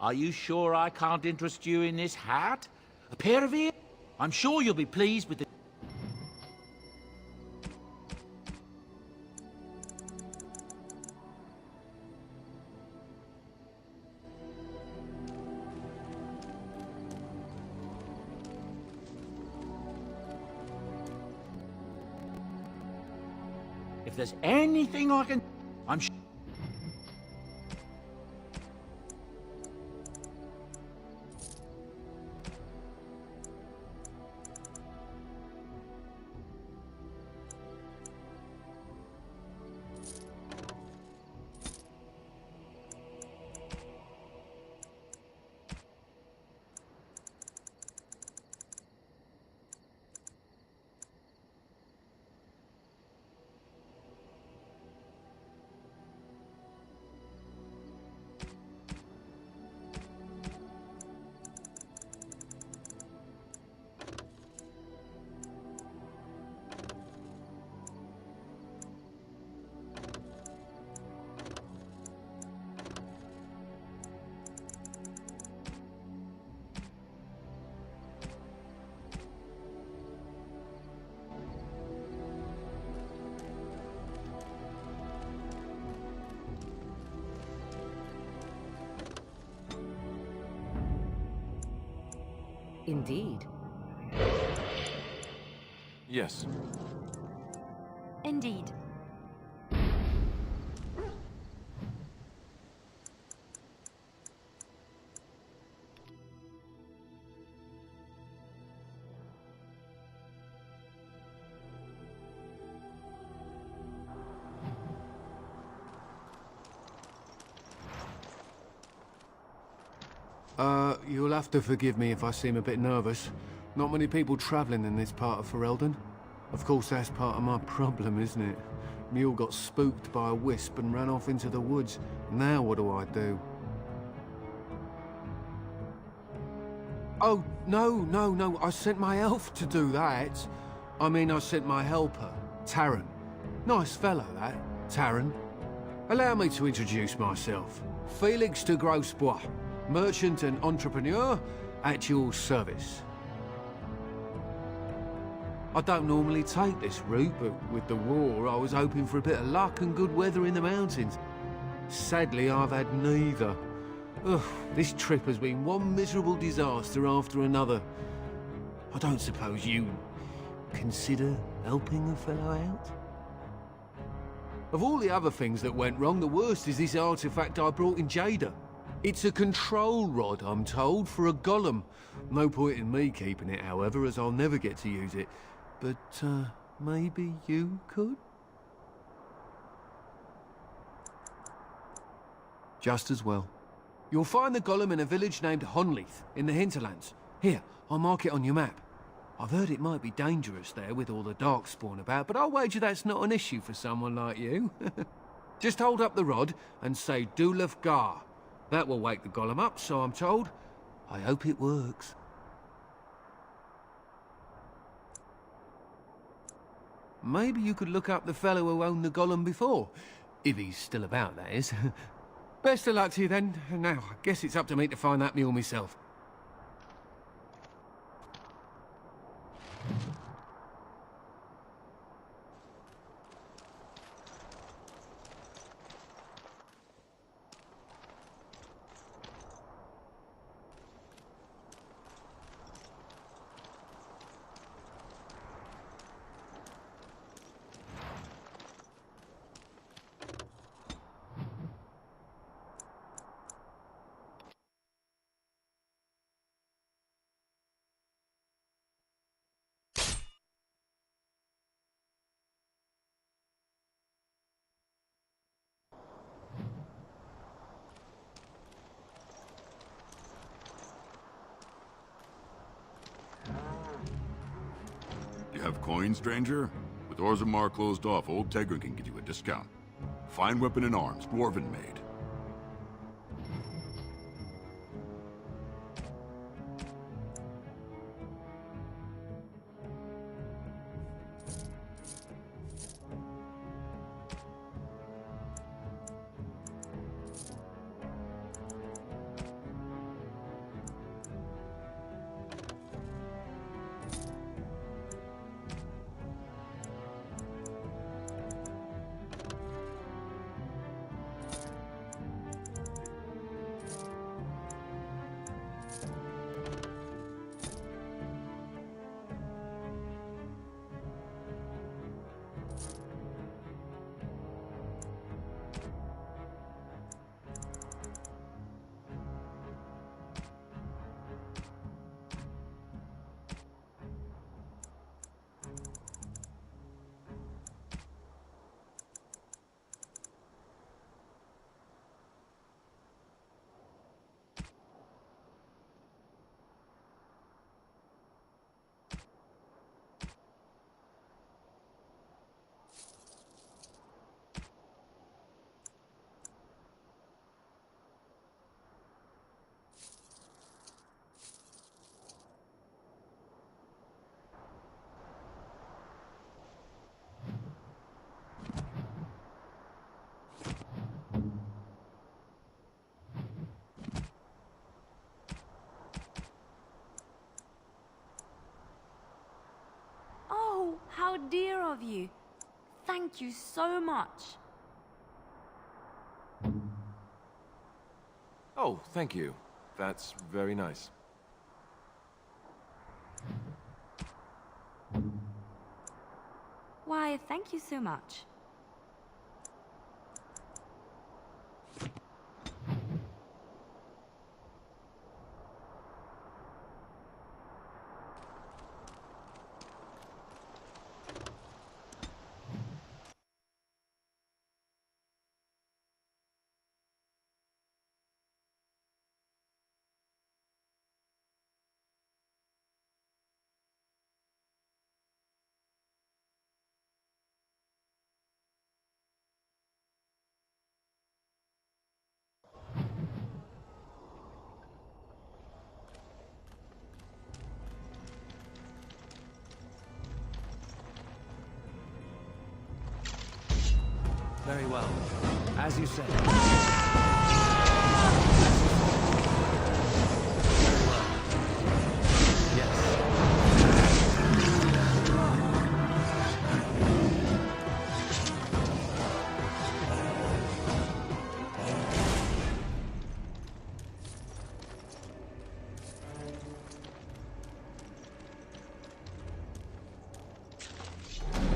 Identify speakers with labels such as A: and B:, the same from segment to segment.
A: Are you sure I can't interest you in this hat? A pair of ears? I'm sure you'll be pleased with the... If there's anything I can... I'm sure...
B: Indeed.
C: Yes.
D: Indeed.
E: You'll have to forgive me if I seem a bit nervous. Not many people travelling in this part of Ferelden. Of course, that's part of my problem, isn't it? Mule got spooked by a wisp and ran off into the woods. Now what do I do? Oh, no. I sent my elf to do that. I mean, I sent my helper, Taran. Nice fellow, that, Taran. Allow me to introduce myself. Felix de Grosbois, merchant and entrepreneur at your service. I don't normally take this route, but with the war, I was hoping for a bit of luck and good weather in the mountains. Sadly, I've had neither. Ugh, this trip has been one miserable disaster after another. I don't suppose you consider helping a fellow out? Of all the other things that went wrong, the worst is this artifact I brought in Jada. It's a control rod, I'm told, for a golem. No point in me keeping it, however, as I'll never get to use it. But, maybe you could? Just as well. You'll find the golem in a village named Honleith, in the hinterlands. Here, I'll mark it on your map. I've heard it might be dangerous there with all the darkspawn about, but I'll wager that's not an issue for someone like you. Just hold up the rod and say Dulaf Gar. That will wake the golem up, so I'm told. I hope it works. Maybe you could look up the fellow who owned the golem before. If he's still about, that is. Best of luck to you then. Now, I guess it's up to me to find that mule myself.
B: You have coin, stranger? With Orzammar closed off, old Tegra can get you a discount. Fine weapon and arms, dwarven made.
C: How dear of you. Thank you so much.
D: Oh, thank you. That's very nice.
C: Why, thank you so much.
A: Very well. As you say. Very well. Yes.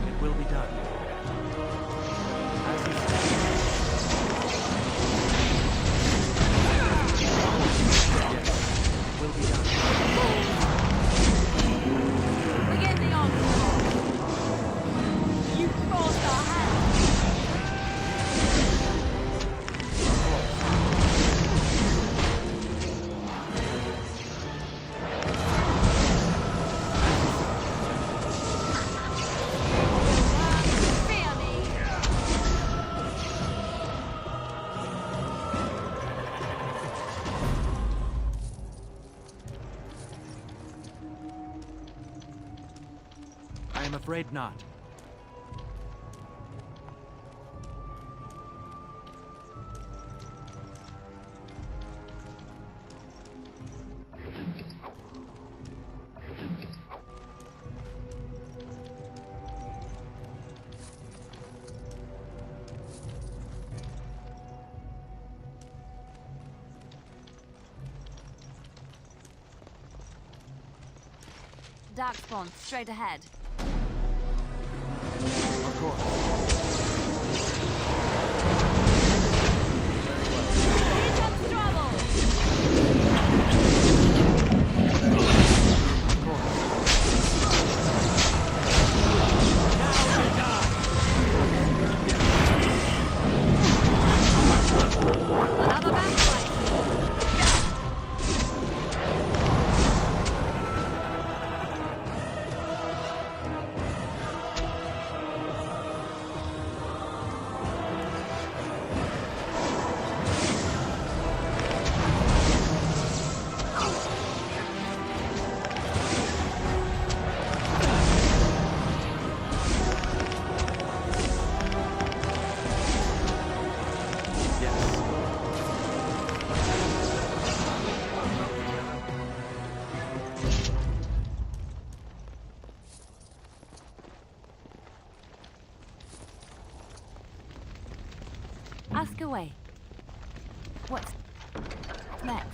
A: It will be done. As you say. Yes, will be done.
C: Forget the answer. You forced our hand. Fear me.
A: I am afraid not.
C: Darkspawn, straight ahead.
A: Of course.
C: Here comes trouble.
A: Of course.
C: Another backfight. Ask away. What's next?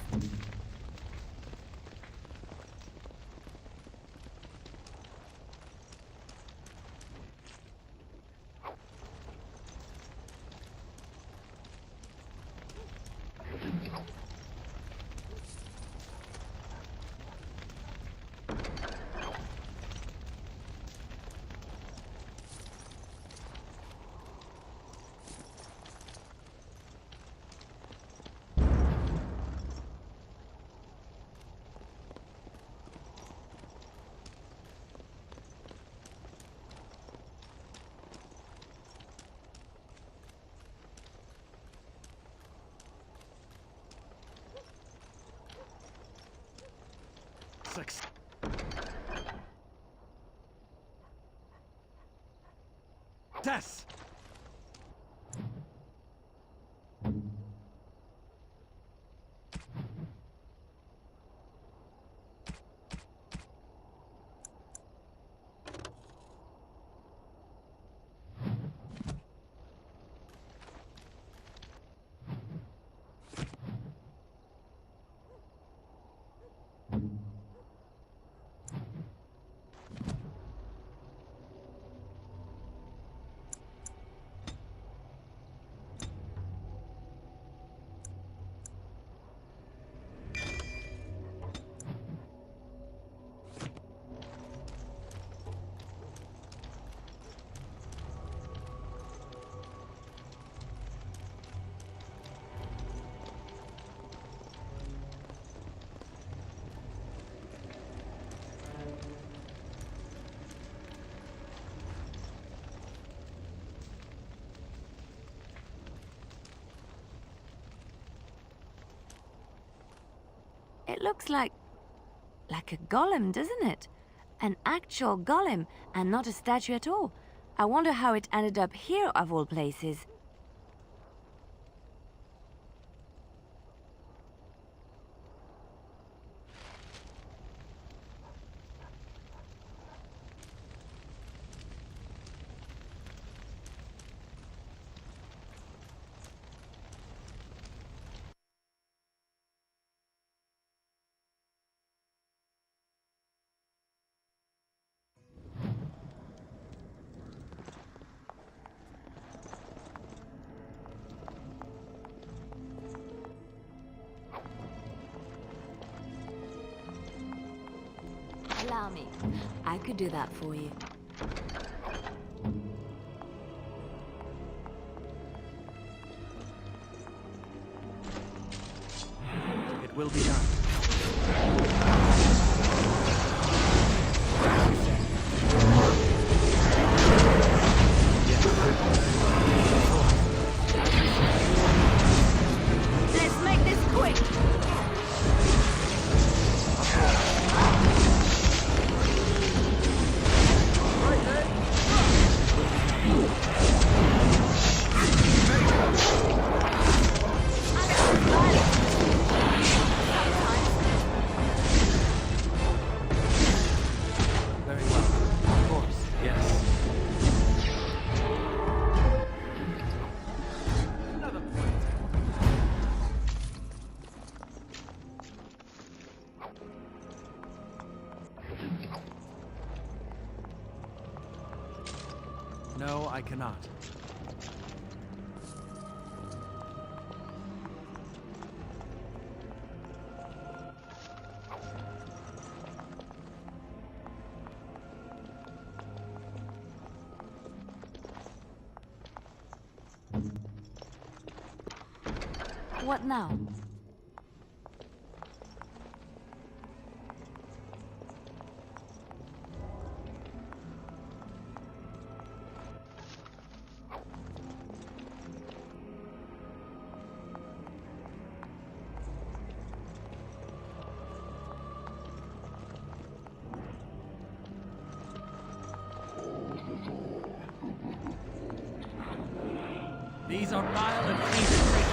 A: Success!
C: It looks like a golem, doesn't it? An actual golem, and not a statue at all. I wonder how it ended up here, of all places. Allow me. I could do that for you.
A: It will be done.
C: Let's make this quick!
A: Very well. Of course, yes. Another point. No, I cannot.
C: What now?
A: These are vile and fiendish creatures.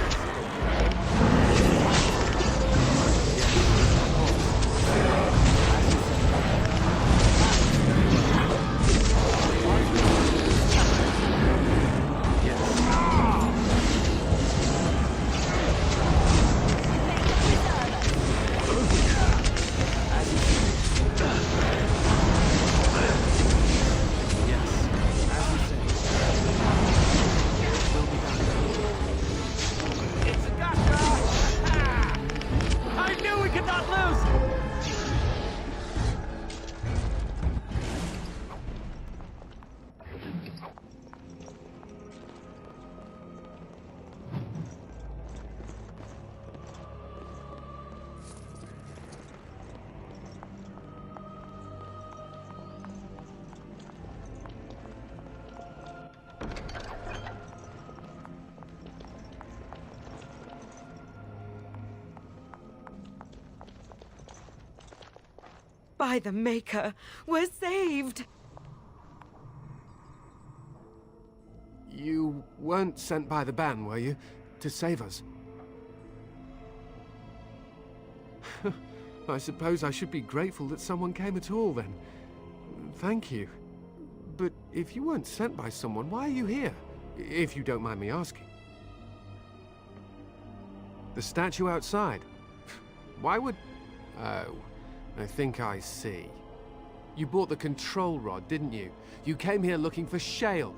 F: By the Maker, we're saved!
E: You weren't sent by the ban, were you? To save us? I suppose I should be grateful that someone came at all, then. Thank you. But if you weren't sent by someone, why are you here? If you don't mind me asking. The statue outside? Why would... Oh, I think I see. You bought the control rod, didn't you? You came here looking for Shale.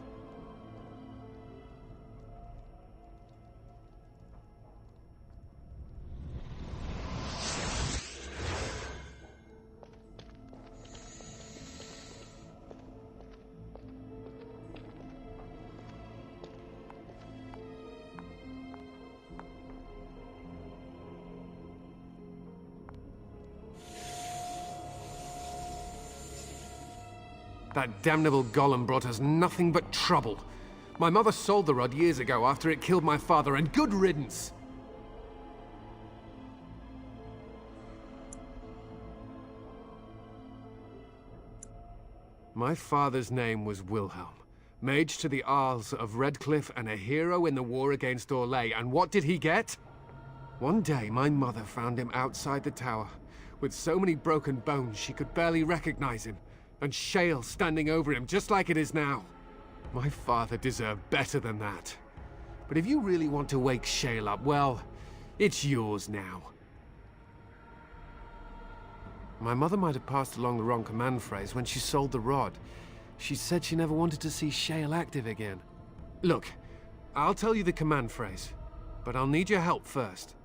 E: That damnable golem brought us nothing but trouble. My mother sold the rod years ago after it killed my father, and good riddance! My father's name was Wilhelm, mage to the Arls of Redcliff and a hero in the war against Orlais, and what did he get? One day, my mother found him outside the tower, with so many broken bones she could barely recognize him. And Shale standing over him, just like it is now. My father deserved better than that. But if you really want to wake Shale up, well, it's yours now. My mother might have passed along the wrong command phrase when she sold the rod. She said she never wanted to see Shale active again. Look, I'll tell you the command phrase, but I'll need your help first.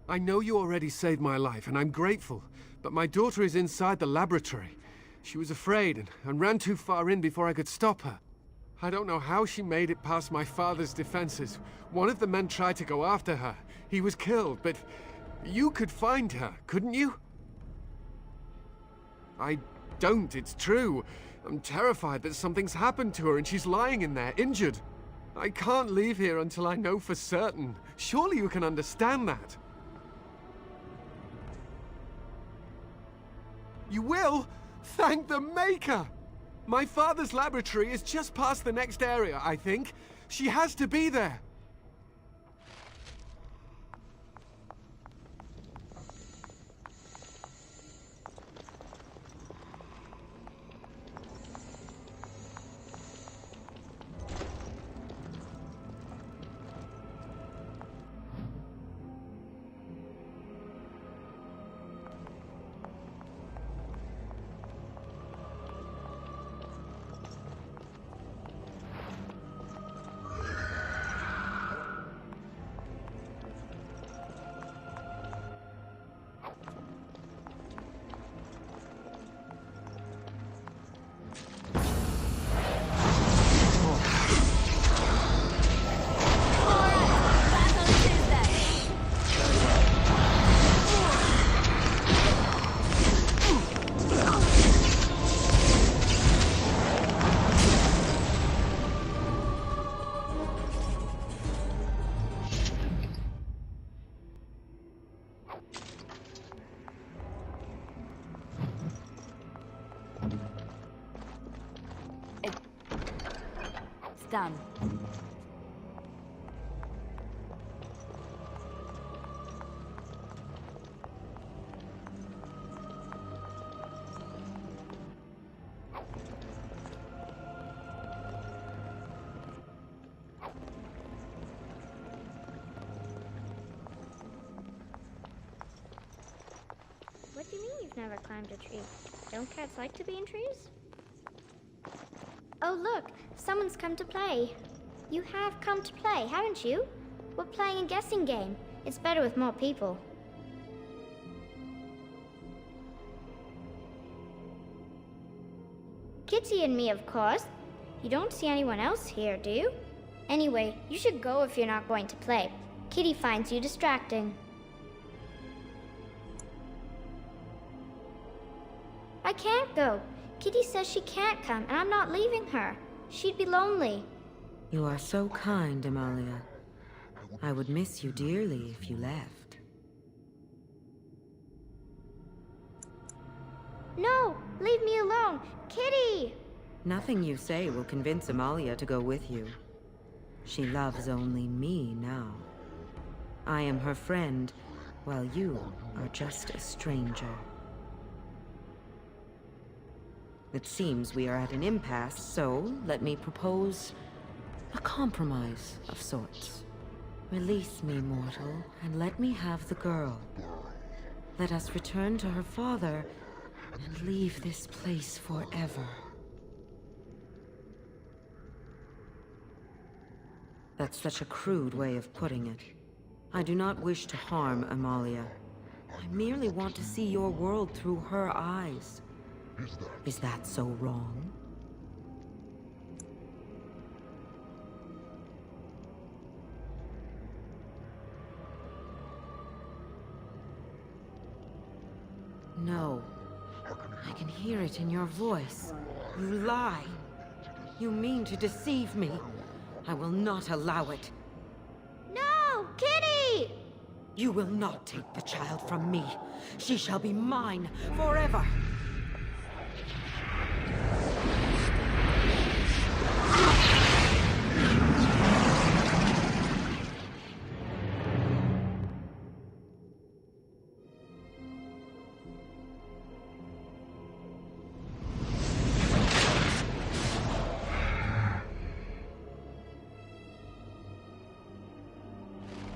E: I know you already saved my life, and I'm grateful, but my daughter is inside the laboratory. She was afraid and ran too far in before I could stop her. I don't know how she made it past my father's defenses. One of the men tried to go after her. He was killed, but you could find her, couldn't you? I don't, it's true. I'm terrified that something's happened to her and she's lying in there, injured. I can't leave here until I know for certain. Surely you can understand that. You will? Thank the Maker! My father's laboratory is just past the next area, I think. She has to be there.
C: Done.
G: What do you mean you've never climbed a tree? Don't cats like to be in trees? Oh look, someone's come to play. You have come to play, haven't you? We're playing a guessing game. It's better with more people. Kitty and me, of course. You don't see anyone else here, do you? Anyway, you should go if you're not going to play. Kitty finds you distracting. I can't go. Kitty says she can't come, and I'm not leaving her. She'd be lonely.
F: You are so kind, Amalia. I would miss you dearly if you left.
G: No! Leave me alone! Kitty!
F: Nothing you say will convince Amalia to go with you. She loves only me now. I am her friend, while you are just a stranger. It seems we are at an impasse, so let me propose a compromise of sorts. Release me, mortal, and let me have the girl. Let us return to her father and leave this place forever. That's such a crude way of putting it. I do not wish to harm Amalia. I merely want to see your world through her eyes. Is that so wrong? No. I can hear it in your voice. You lie. You mean to deceive me. I will not allow it.
G: No! Kitty!
F: You will not take the child from me. She shall be mine forever.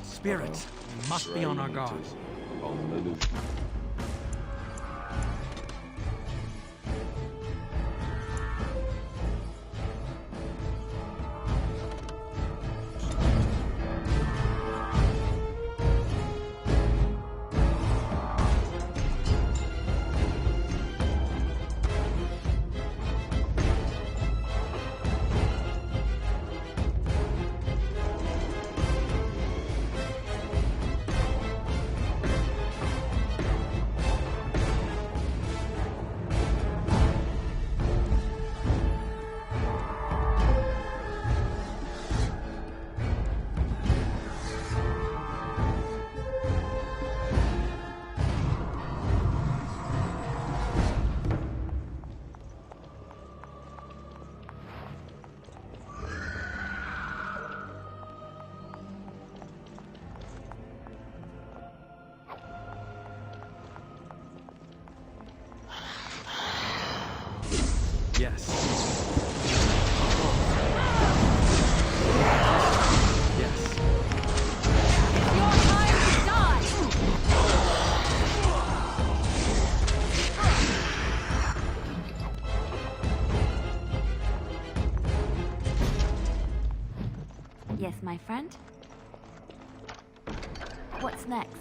H: Spirits, we must be on our guard.
D: On the loose.
H: Yes. Yes.
C: Your time to die! Yes, my friend? What's next?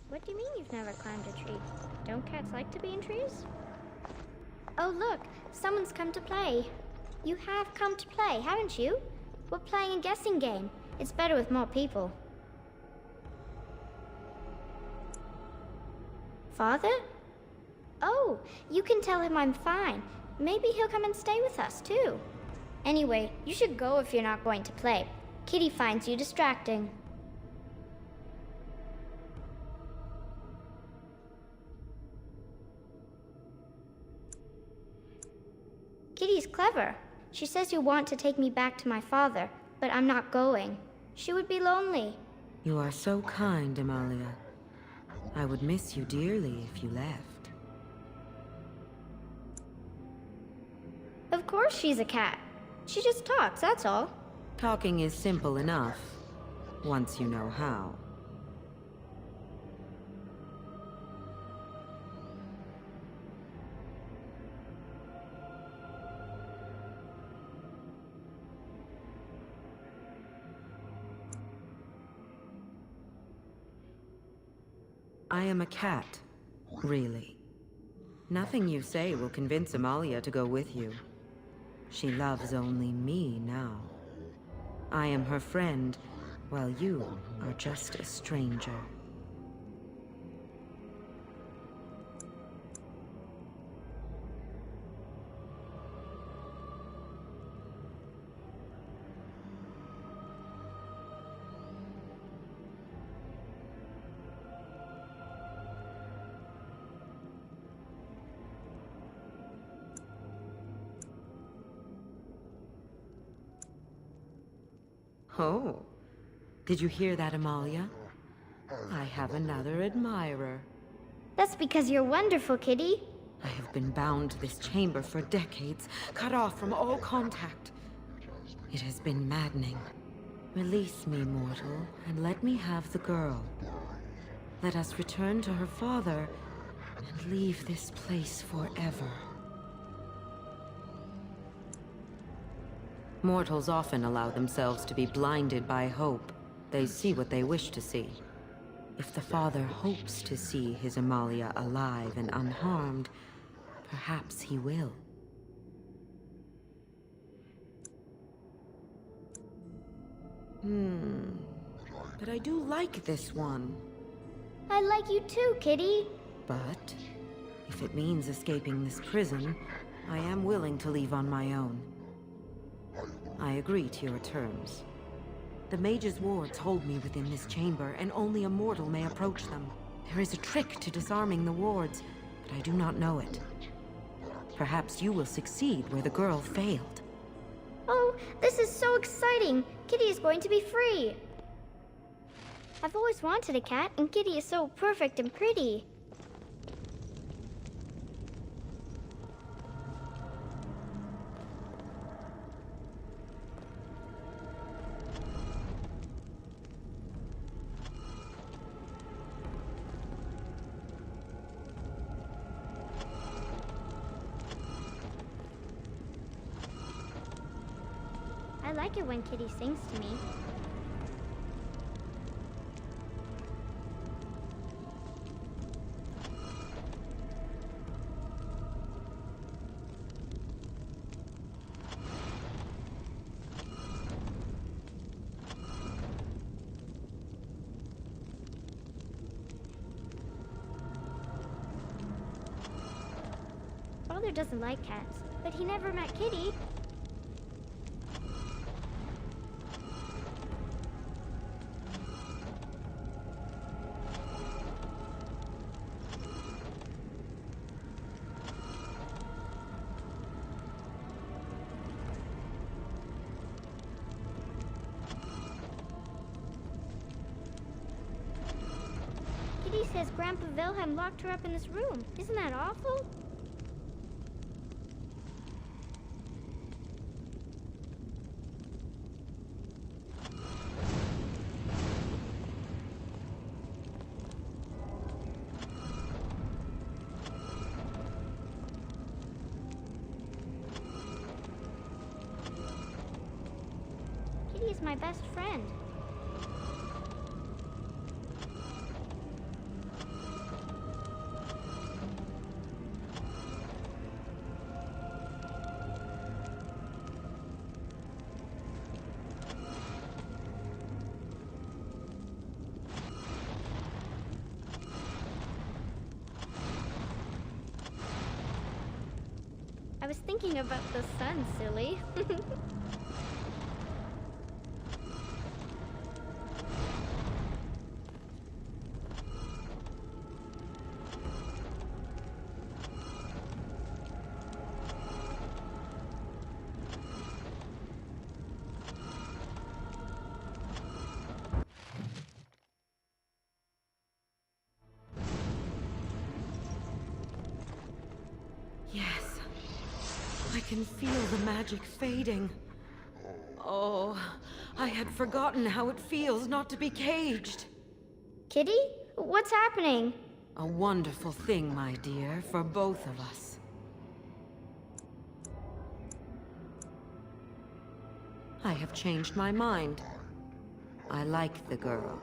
G: What do you mean you've never climbed a tree? Don't cats like to be in trees? Oh look, someone's come to play. You have come to play, haven't you? We're playing a guessing game. It's better with more people. Father? Oh, you can tell him I'm fine. Maybe he'll come and stay with us too. Anyway, you should go if you're not going to play. Kitty finds you distracting. Kitty's clever. She says you want to take me back to my father, but I'm not going. She would be lonely.
F: You are so kind, Amalia. I would miss you dearly if you left.
G: Of course she's a cat. She just talks, that's all.
F: Talking is simple enough, once you know how. I am a cat, really. Nothing you say will convince Amalia to go with you. She loves only me now. I am her friend, while you are just a stranger. Oh, did you hear that, Amalia? I have another admirer.
G: That's because you're wonderful, Kitty.
F: I have been bound to this chamber for decades, cut off from all contact. It has been maddening. Release me, mortal, and let me have the girl. Let us return to her father and leave this place forever. Mortals often allow themselves to be blinded by hope. They see what they wish to see. If the father hopes to see his Amalia alive and unharmed, perhaps he will. But I do like this one.
G: I like you too, Kitty.
F: But if it means escaping this prison, I am willing to leave on my own. I agree to your terms. The mage's wards hold me within this chamber, and only a mortal may approach them. There is a trick to disarming the wards, but I do not know it. Perhaps you will succeed where the girl failed.
G: Oh, this is so exciting! Kitty is going to be free! I've always wanted a cat, and Kitty is so perfect and pretty. I like it when Kitty sings to me. Father doesn't like cats, but he never met Kitty. Kitty says Grandpa Wilhelm locked her up in this room. Isn't that awful? Kitty is my best friend. I was thinking about the sun, silly.
F: Yes. I can feel the magic fading. Oh, I had forgotten how it feels not to be caged.
G: Kitty? What's happening?
F: A wonderful thing, my dear, for both of us. I have changed my mind. I like the girl.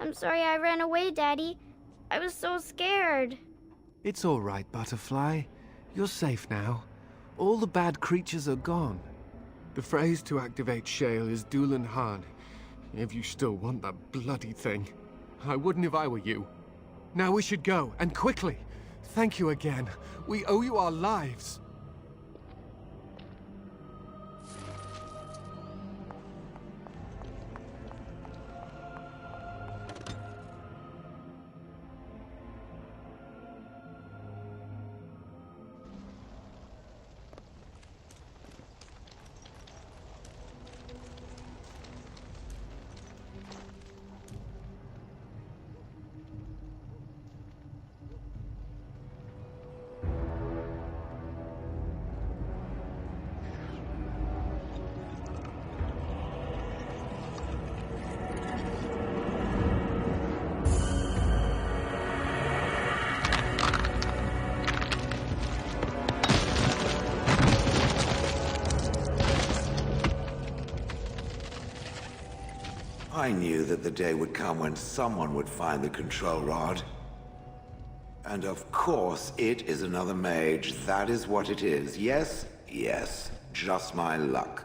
G: I'm sorry I ran away, Daddy. I was so scared.
E: It's all right, Butterfly. You're safe now. All the bad creatures are gone. The phrase to activate Shale is Doolan Han, if you still want that bloody thing. I wouldn't if I were you. Now we should go, and quickly. Thank you again. We owe you our lives.
I: I knew that the day would come when someone would find the control rod. And of course, it is another mage. That is what it is. Yes, yes. Just my luck.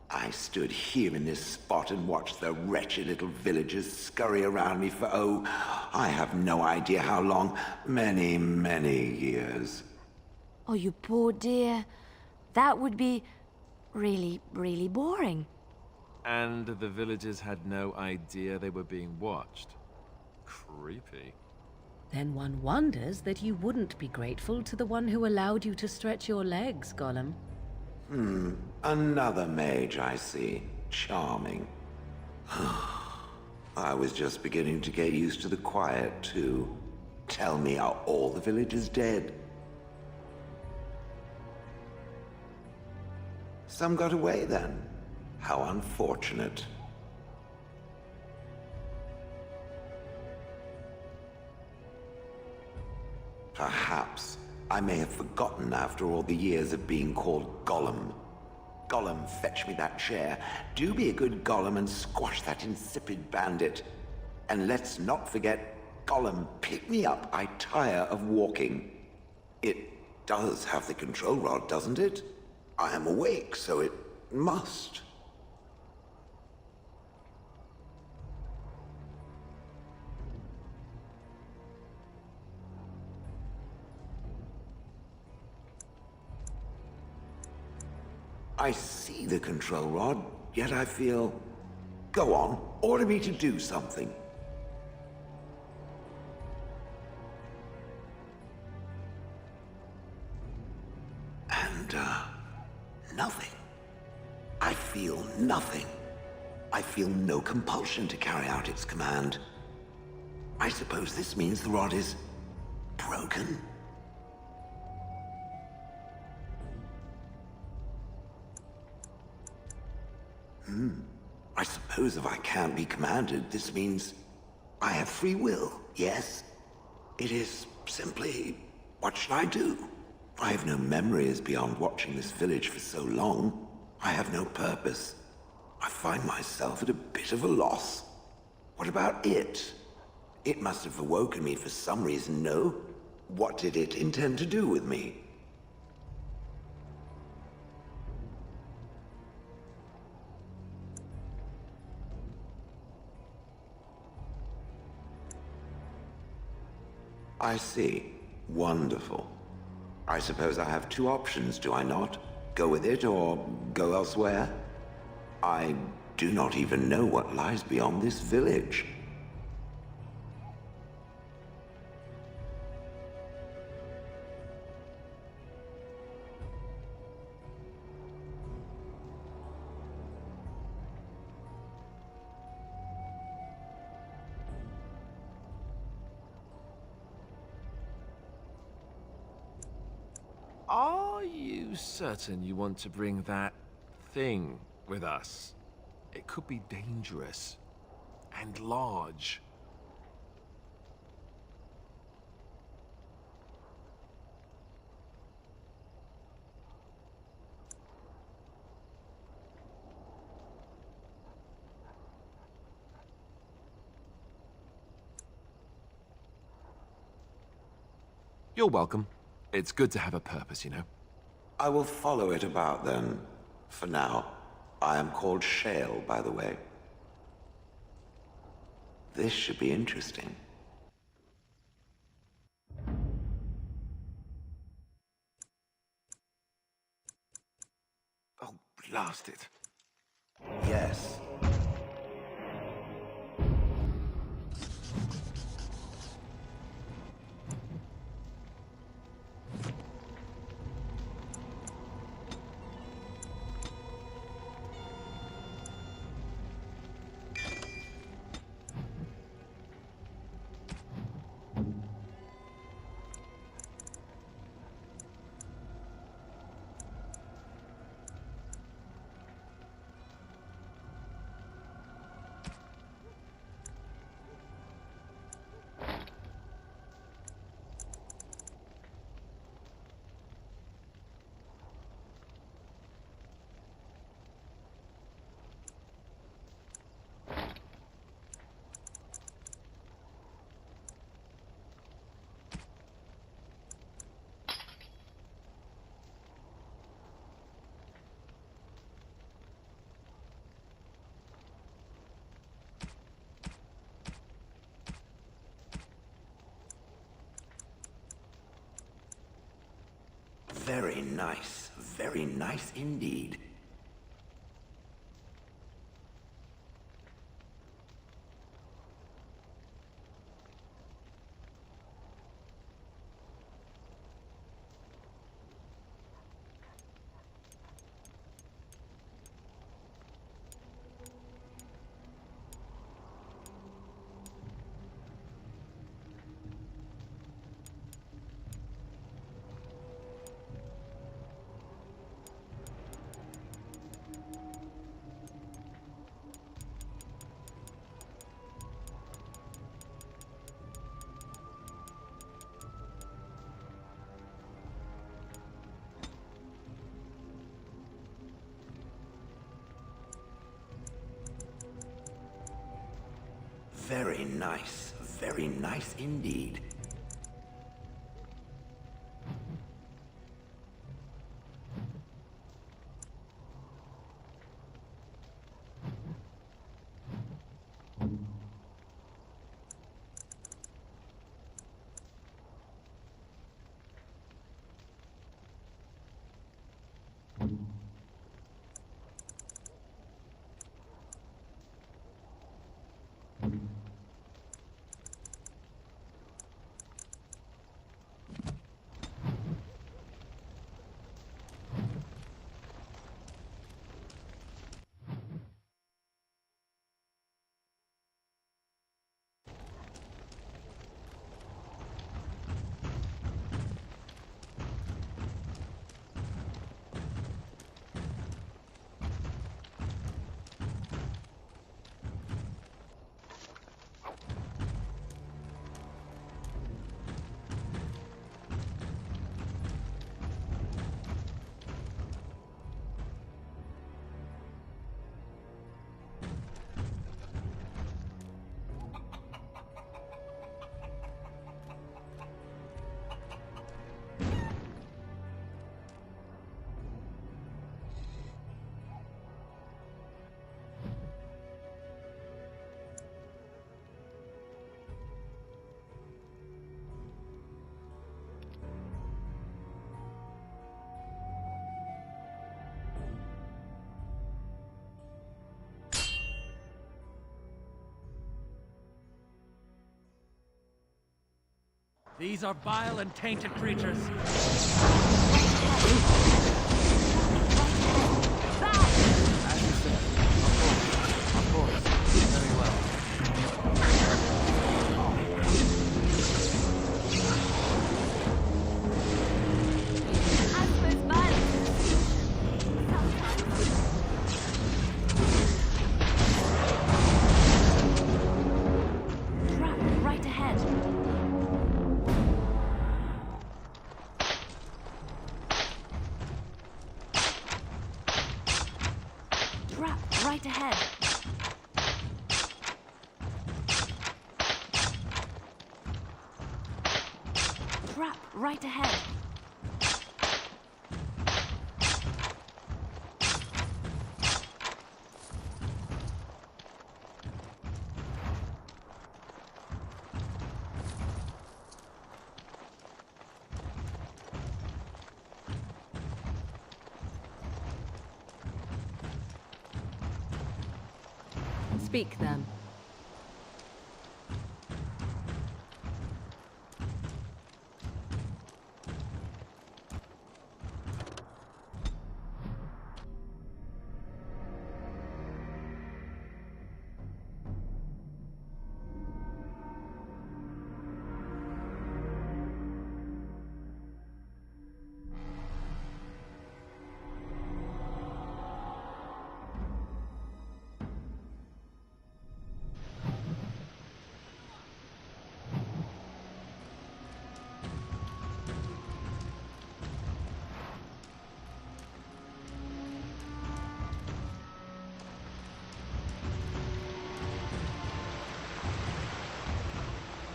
I: I stood here in this spot and watched the wretched little villagers scurry around me for, oh, I have no idea how long. Many, many years.
C: Oh, you poor dear. That would be really, really boring.
D: And the villagers had no idea they were being watched. Creepy.
J: Then one wonders that you wouldn't be grateful to the one who allowed you to stretch your legs, Gollum.
I: Another mage, I see. Charming. I was just beginning to get used to the quiet, too. Tell me, are all the villagers dead? Some got away, then. How unfortunate. Perhaps I may have forgotten after all the years of being called Gollum. Gollum, fetch me that chair. Do be a good Gollum and squash that insipid bandit. And let's not forget, Gollum, pick me up. I tire of walking. It does have the control rod, doesn't it? I am awake, so it must. I see the control rod, yet I feel... Go on, order me to do something. And, nothing. I feel nothing. I feel no compulsion to carry out its command. I suppose this means the rod is... broken? I suppose if I can't be commanded, this means I have free will, yes? It is simply, what should I do? I have no memories beyond watching this village for so long. I have no purpose. I find myself at a bit of a loss. What about it? It must have awoken me for some reason, no? What did it intend to do with me? I see. Wonderful. I suppose I have two options, do I not? Go with it or go elsewhere? I do not even know what lies beyond this village.
D: Are you certain you want to bring that thing with us? It could be dangerous and large. You're welcome. It's good to have a purpose, you know?
I: I will follow it about then. For now. I am called Shale, by the way. This should be interesting.
D: Oh, blast it.
I: Yes. Very nice indeed. Very nice indeed.
A: These are vile and tainted creatures.
D: As you said. Of course. Very well.
C: I suppose violence is a solution. Sometimes. Trap right ahead. Trap right ahead. Trap right ahead.
J: Speak then.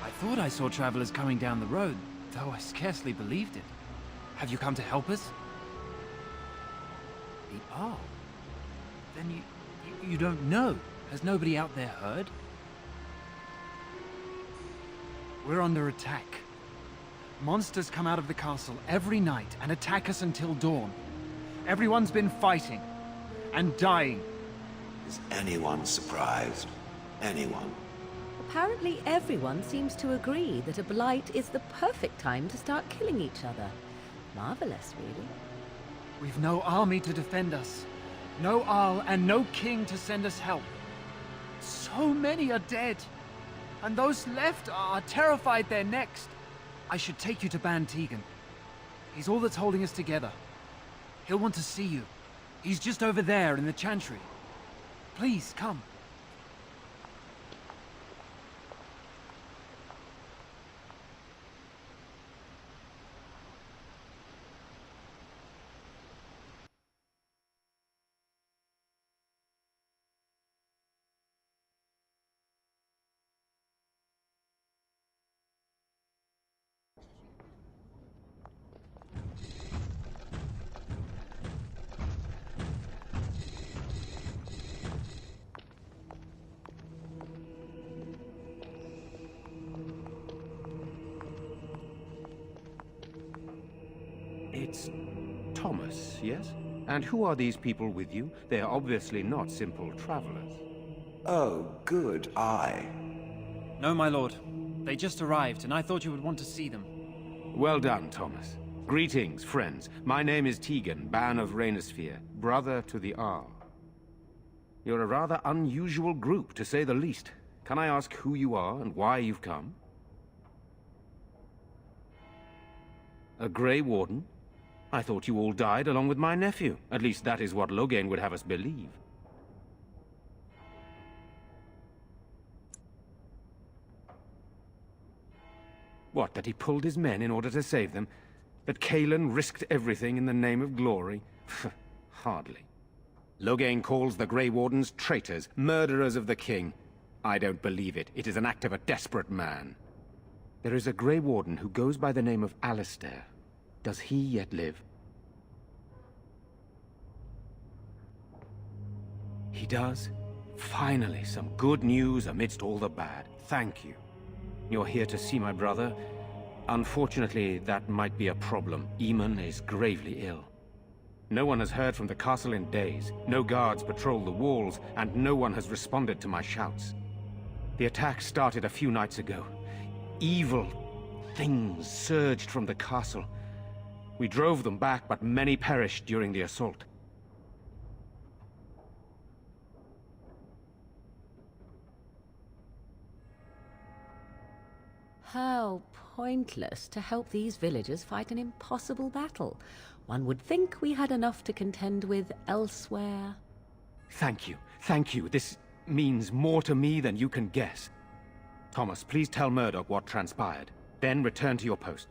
H: I thought I saw travelers coming down the road, though I scarcely believed it. Have you come to help us? The Arl? Then you don't know. Has nobody out there heard? We're under attack. Monsters come out of the castle every night and attack us until dawn. Everyone's been fighting and dying.
I: Is anyone surprised? Anyone?
J: Apparently everyone seems to agree that a blight is the perfect time to start killing each other. Marvelous, really.
H: We've no army to defend us. No Arl and no king to send us help. So many are dead. And those left are terrified they're next. I should take you to Ban Tegan. He's all that's holding us together. He'll want to see you. He's just over there in the chantry. Please, come.
E: It's Thomas, yes? And who are these people with you? They are obviously not simple travelers.
I: Oh, good eye.
H: No, my lord. They just arrived, and I thought you would want to see them.
E: Well done, Thomas. Greetings, friends. My name is Tegan, Ban of Rainersphere, brother to the Arl. You're a rather unusual group, to say the least. Can I ask who you are and why you've come? A Grey Warden? I thought you all died along with my nephew. At least that is what Loghain would have us believe. What, that he pulled his men in order to save them? That Cailan risked everything in the name of glory? Hardly. Loghain calls the Grey Wardens traitors, murderers of the king. I don't believe it. It is an act of a desperate man. There is a Grey Warden who goes by the name of Alistair. Does he yet live? He does? Finally, some good news amidst all the bad. Thank you. You're here to see my brother. Unfortunately, that might be a problem. Eamon is gravely ill. No one has heard from the castle in days. No guards patrol the walls, and no one has responded to my shouts. The attack started a few nights ago. Evil things surged from the castle. We drove them back, but many perished during the assault.
J: How pointless to help these villagers fight an impossible battle. One would think we had enough to contend with elsewhere.
E: Thank you. Thank you. This means more to me than you can guess. Thomas, please tell Murdoch what transpired. Then return to your post.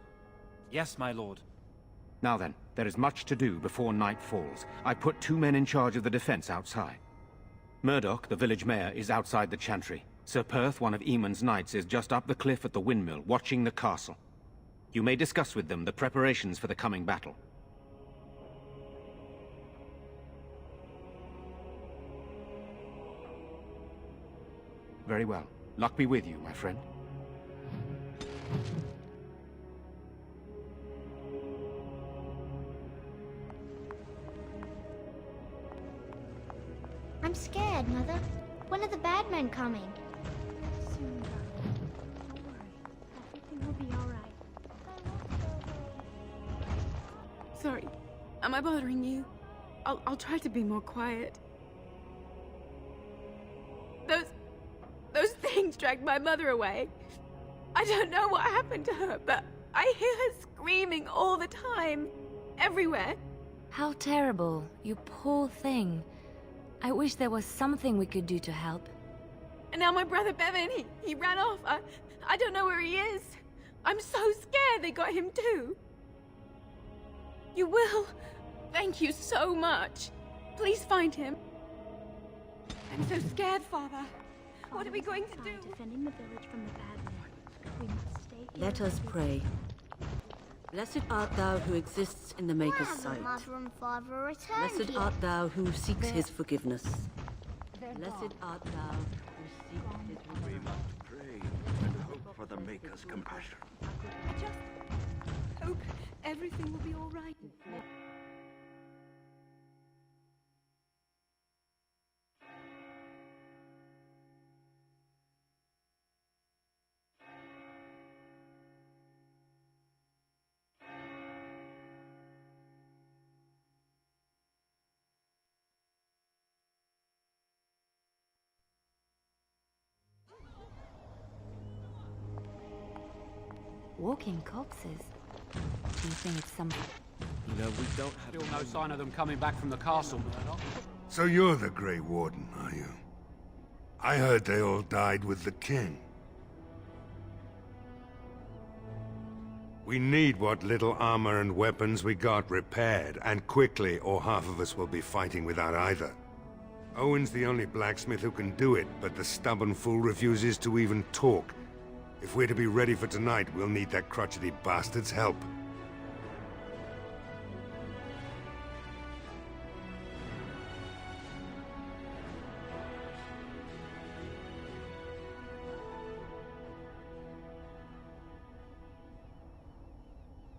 H: Yes, my lord.
E: Now then, there is much to do before night falls. I put 2 men in charge of the defense outside. Murdoch, the village mayor, is outside the chantry. Sir Perth, one of Eamon's knights, is just up the cliff at the windmill, watching the castle.
K: You may discuss with them the preparations for the coming battle. Very well. Luck be with you, my friend.
G: I'm scared, Mother. When are the bad men coming?
L: Soon, darling. Don't worry. Everything will be all right.
M: Sorry. Am I bothering you? I'll try to be more quiet. Those things dragged my mother away. I don't know what happened to her, but I hear her screaming all the time. Everywhere.
C: How terrible. You poor thing. I wish there was something we could do to help.
M: And now my brother Bevan, he ran off. I don't know where he is. I'm so scared they got him too. You will. Thank you so much. Please find him. I'm so scared, Father. What are we going to do?
L: Defending the village from the bad men. We must stay here.
N: Let us pray. Blessed art thou who exists in the Maker's sight.
G: Mother and Father returned
N: Blessed
G: here.
N: art thou who seeks his forgiveness. Blessed art thou who seeks his
I: We
N: forgiveness.
I: must pray and hope for the Maker's compassion.
M: I just hope everything will be all right.
C: Walking corpses. Do you think it's some...
D: You know, we don't have...
H: Still no sign of them coming back from the castle.
O: So you're the Grey Warden, are you? I heard they all died with the king. We need what little armor and weapons we got repaired, and quickly, or half of us will be fighting without either. Owen's the only blacksmith who can do it, but the stubborn fool refuses to even talk. If we're to be ready for tonight, we'll need that crotchety bastard's help.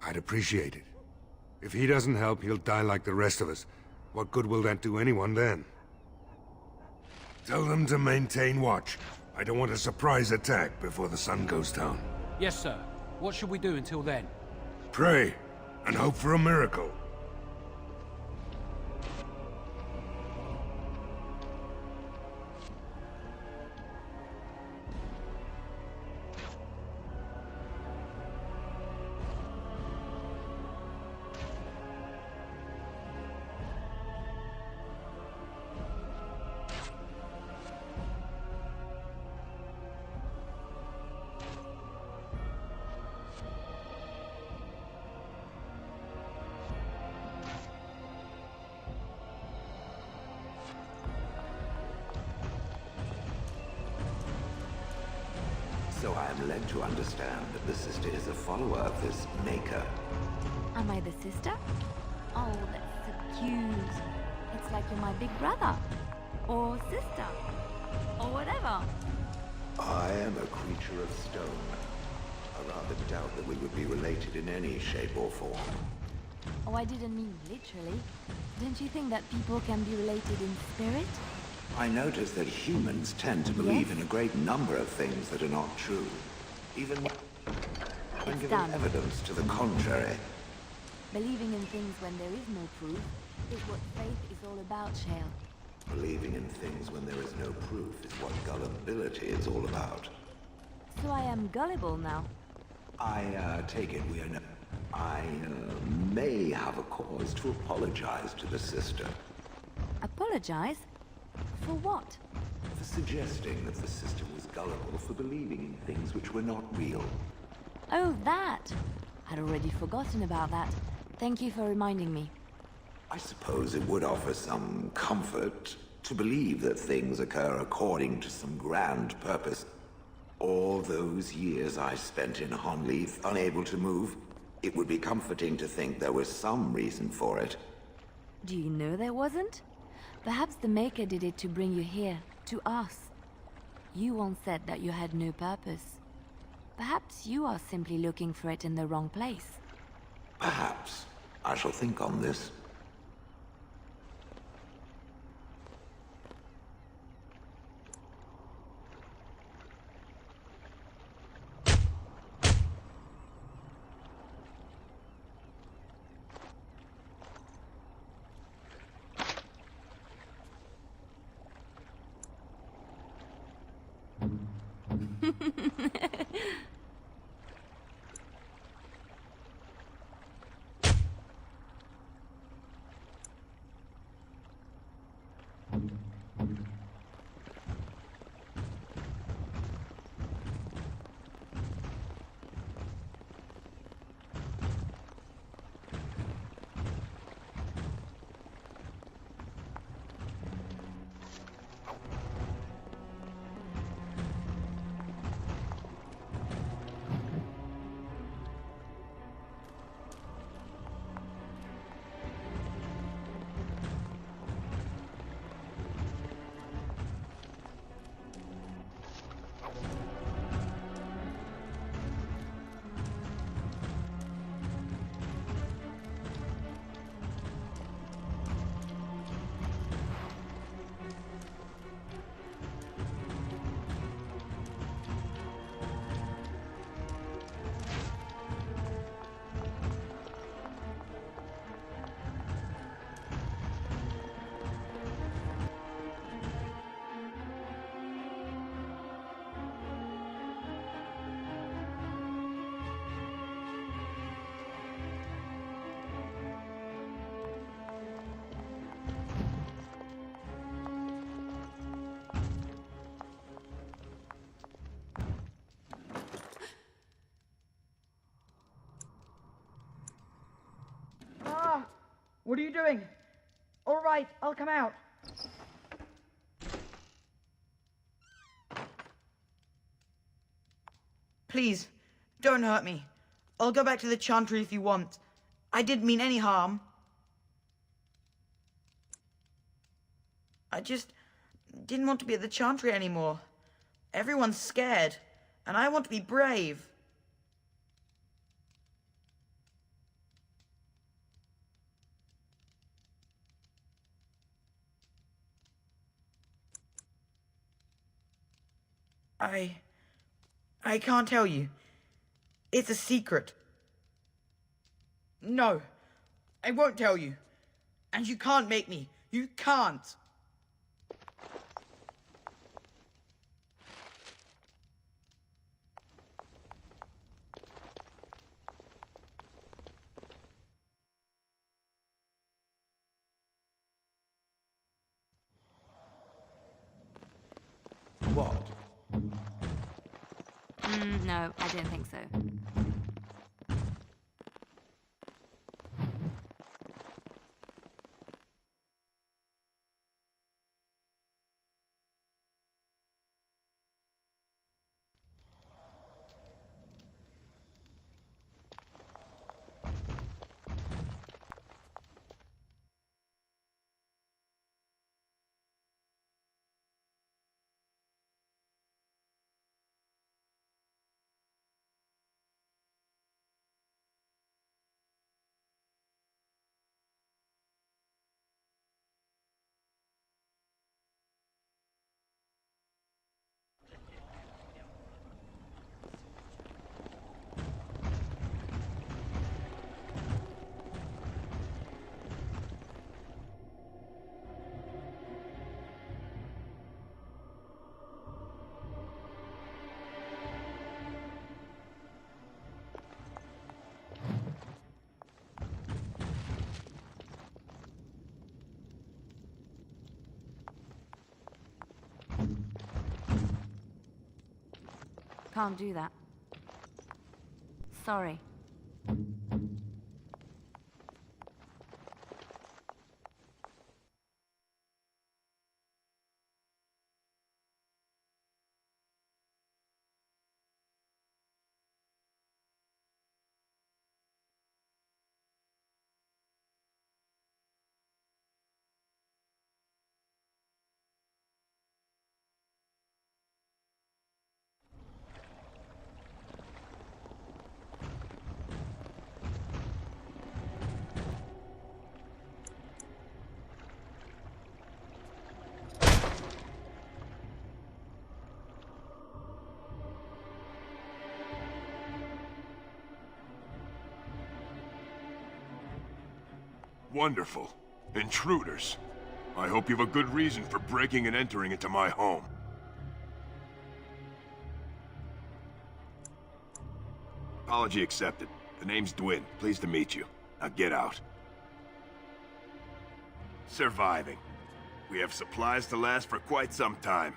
O: I'd appreciate it. If he doesn't help, he'll die like the rest of us. What good will that do anyone then? Tell them to maintain watch. I don't want a surprise attack before the sun goes down.
H: Yes, sir. What should we do until then?
O: Pray, and hope for a miracle.
I: So I am led to understand that the sister is a follower of this Maker.
C: Am I the sister? Oh, that's so cute. It's like you're my big brother. Or sister. Or whatever.
I: I am a creature of stone. I rather doubt that we would be related in any shape or form.
C: Oh, I didn't mean literally. Don't you think that people can be related in spirit?
I: I notice that humans tend to believe in a great number of things that are not true, even when given evidence to the contrary.
C: Believing in things when there is no proof is what faith is all about, Shale.
I: Believing in things when there is no proof is what gullibility is all about.
C: So I am gullible now.
I: I take it we are no... I may have a cause to apologize to the sister.
C: Apologize? For what?
I: For suggesting that the sister was gullible for believing in things which were not real.
C: Oh, that! I'd already forgotten about that. Thank you for reminding me.
I: I suppose it would offer some comfort to believe that things occur according to some grand purpose. All those years I spent in Honleith, unable to move, it would be comforting to think there was some reason for it.
C: Do you know there wasn't? Perhaps the Maker did it to bring you here, to us. You once said that you had no purpose. Perhaps you are simply looking for it in the wrong place.
I: Perhaps. I shall think on this.
P: What are you doing? All right, I'll come out. Please, don't hurt me. I'll go back to the Chantry if you want. I didn't mean any harm. I just didn't want to be at the Chantry anymore. Everyone's scared, and I want to be brave. I can't tell you. It's a secret. No, I won't tell you. And you can't make me. You can't.
A: What?
C: No, I don't think so. Can't do that. Sorry.
B: Wonderful. Intruders. I hope you have a good reason for breaking and entering into my home. Apology accepted. The name's Dwin. Pleased to meet you. Now get out. Surviving. We have supplies to last for quite some time.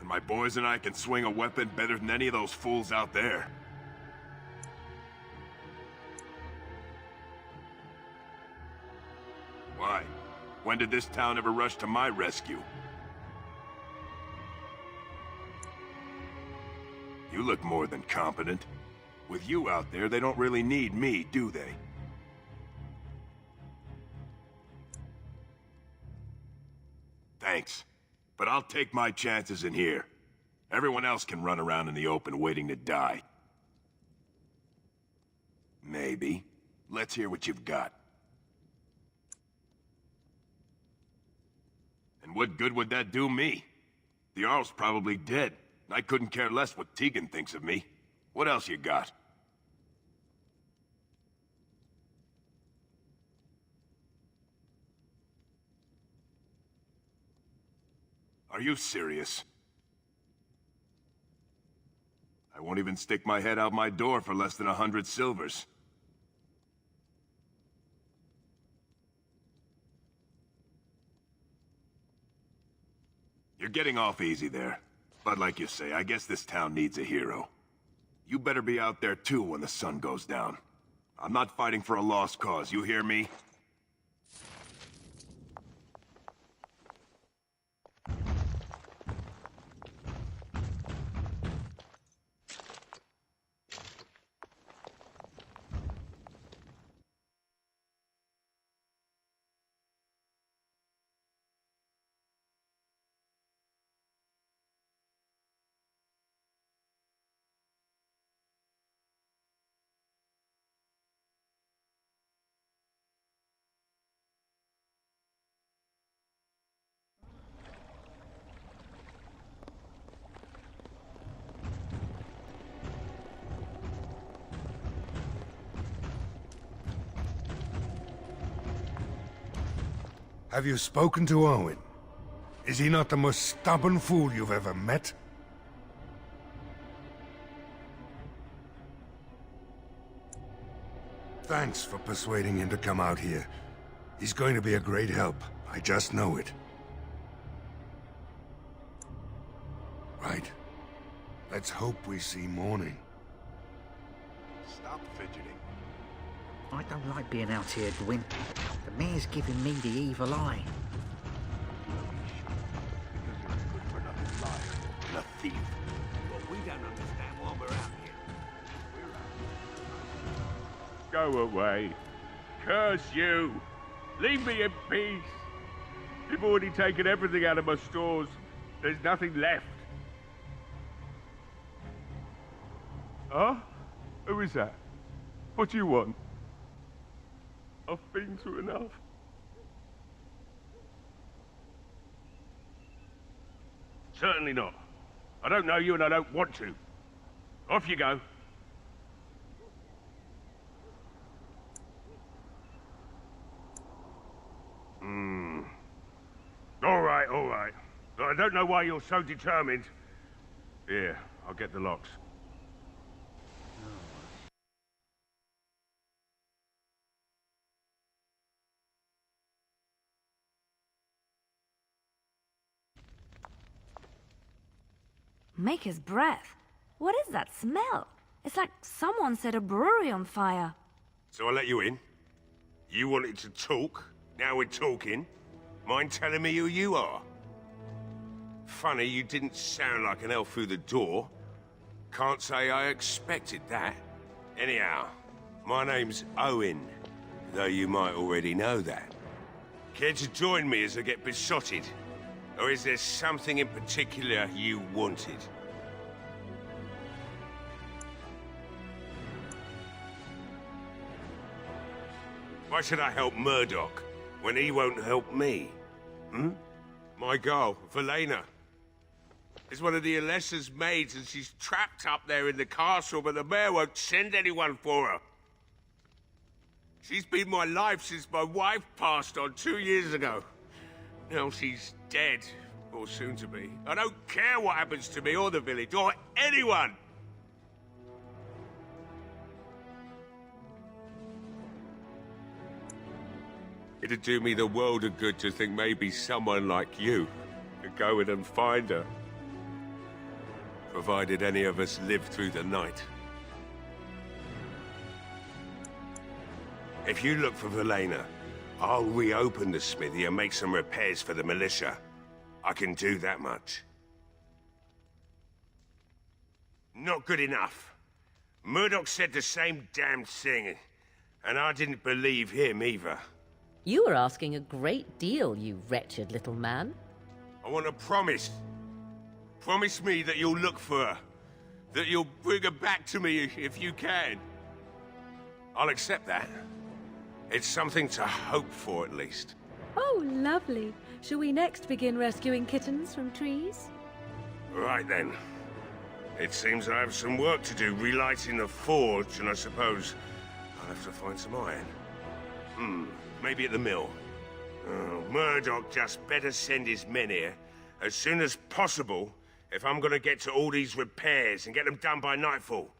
B: And my boys and I can swing a weapon better than any of those fools out there. Why? When did this town ever rush to my rescue? You look more than competent. With you out there, they don't really need me, do they? Thanks. But I'll take my chances in here. Everyone else can run around in the open waiting to die. Maybe. Let's hear what you've got. And what good would that do me? The Jarl's probably dead. I couldn't care less what Tegan thinks of me. What else you got? Are you serious? I won't even stick my head out my door for less than 100 silvers. You're getting off easy there. But like you say, I guess this town needs a hero. You better be out there too when the sun goes down. I'm not fighting for a lost cause, you hear me?
O: Have you spoken to Owen? Is he not the most stubborn fool you've ever met? Thanks for persuading him to come out here. He's going to be a great help. I just know it. Right. Let's hope we see morning.
B: Stop fidgeting.
Q: I don't like being out here, Gwyn. The mayor's giving me the evil eye.
B: And a thief.
E: But we don't understand why we're out here.
R: Go away. Curse you. Leave me in peace. You've already taken everything out of my stores. There's nothing left. Huh? Who is that? What do you want? I've been through enough. Certainly not. I don't know you and I don't want to. Off you go. All right, all right. I don't know why you're so determined. Here, I'll get the locks.
C: Maker's breath. What is that smell? It's like someone set a brewery on fire.
R: So I let you in. You wanted to talk. Now we're talking. Mind telling me who you are? Funny, you didn't sound like an elf through the door. Can't say I expected that. Anyhow, my name's Owen, though you might already know that. Care to join me as I get besotted? Or is there something in particular you wanted? Why should I help Murdoch when he won't help me? My girl, Velena, is one of the Alessa's maids and she's trapped up there in the castle, but the mayor won't send anyone for her. She's been my life since my wife passed on 2 years ago. Now she's dead, or soon to be. I don't care what happens to me or the village, or anyone! It'd do me the world of good to think maybe someone like you could go in and find her. Provided any of us live through the night. If you look for Velena, I'll reopen the smithy and make some repairs for the militia. I can do that much. Not good enough. Murdoch said the same damn thing, and I didn't believe him either.
J: You are asking a great deal, you wretched little man.
R: I want a promise. Promise me that you'll look for her. That you'll bring her back to me if you can. I'll accept that. It's something to hope for, at least.
J: Oh, lovely. Shall we next begin rescuing kittens from trees?
R: Right then. It seems I have some work to do relighting the forge, and I suppose I'll have to find some iron. Maybe at the mill. Oh, Murdoch just better send his men here as soon as possible if I'm gonna get to all these repairs and get them done by nightfall.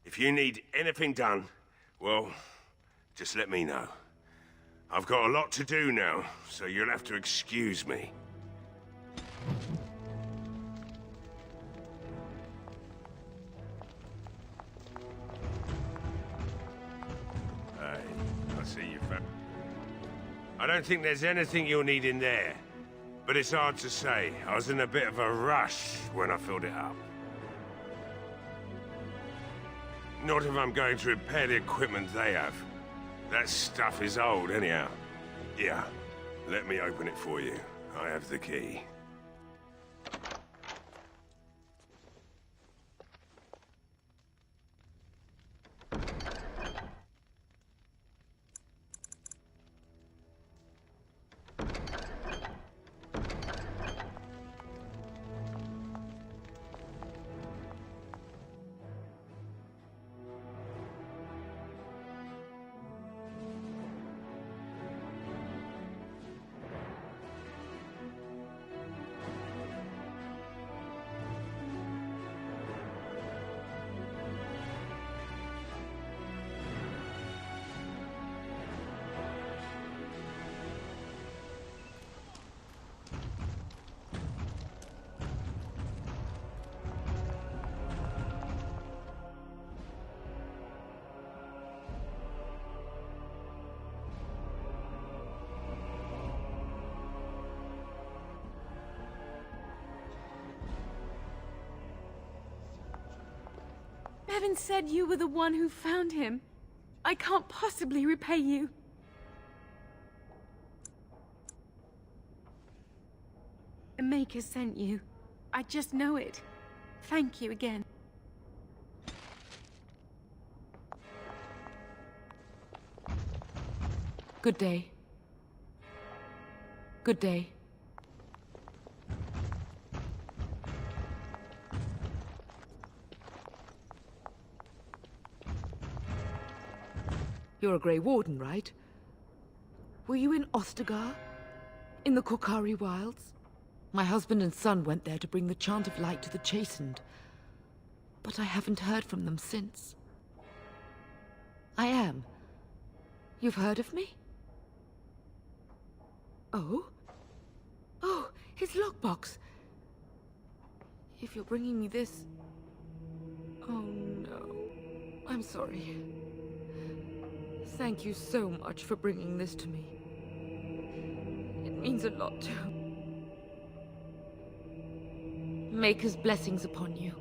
R: If you need anything done, well, just let me know. I've got a lot to do now, so you'll have to excuse me. Hey, I see you, fam. I don't think there's anything you'll need in there, but it's hard to say. I was in a bit of a rush when I filled it up. Not if I'm going to repair the equipment they have. That stuff is old, anyhow. Yeah, let me open it for you. I have the key.
M: Bevan said you were the one who found him. I can't possibly repay you. The Maker sent you. I just know it. Thank you again.
S: Good day. Good day. You're a Grey Warden, right? Were you in Ostagar? In the Korkari Wilds? My husband and son went there to bring the Chant of Light to the Chastened. But I haven't heard from them since. I am. You've heard of me? Oh? Oh, his lockbox! If you're bringing me this... Oh no. I'm sorry. Thank you so much for bringing this to me. It means a lot to... Maker's blessings upon you.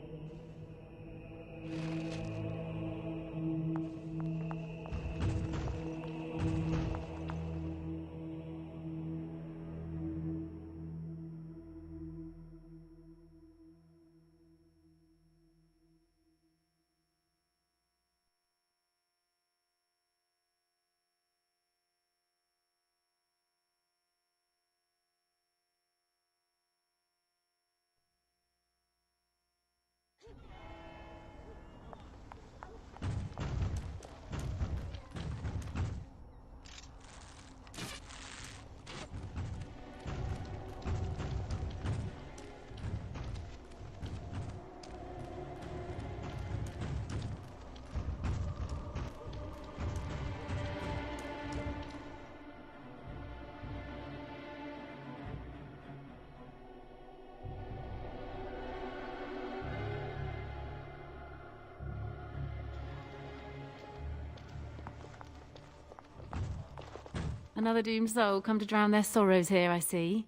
T: Another doomed soul come to drown their sorrows here, I see.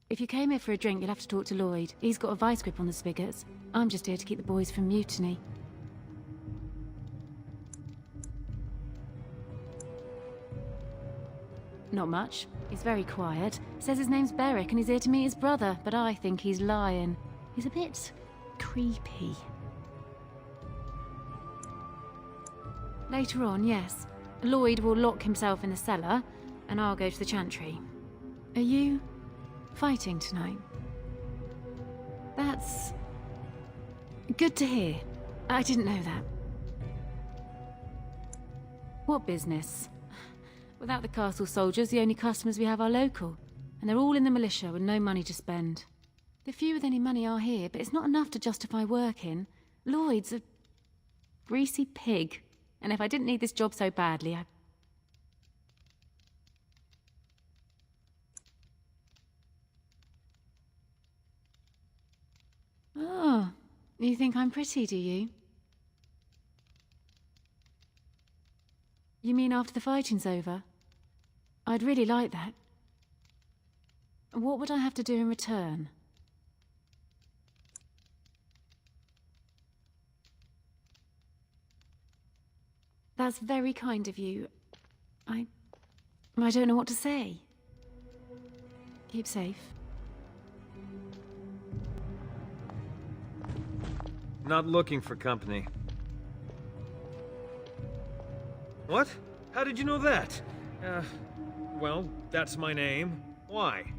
T: If you came here for a drink, you'll have to talk to Lloyd. He's got a vice grip on the spigots. I'm just here to keep the boys from mutiny. Not much. He's very quiet. Says his name's Beric and he's here to meet his brother, but I think he's lying. He's a bit creepy. Later on, yes. Lloyd will lock himself in the cellar, and I'll go to the chantry. Are you fighting tonight? That's good to hear. I didn't know that. What business? Without the castle soldiers, the only customers we have are local, and they're all in the militia with no money to spend. The few with any money are here, but it's not enough to justify working. Lloyd's a greasy pig. And if I didn't need this job so badly, Oh, you think I'm pretty, do you? You mean after the fighting's over? I'd really like that. What would I have to do in return? That's very kind of you. I don't know what to say. Keep safe.
D: Not looking for company. What? How did you know that? Well, that's my name. Why?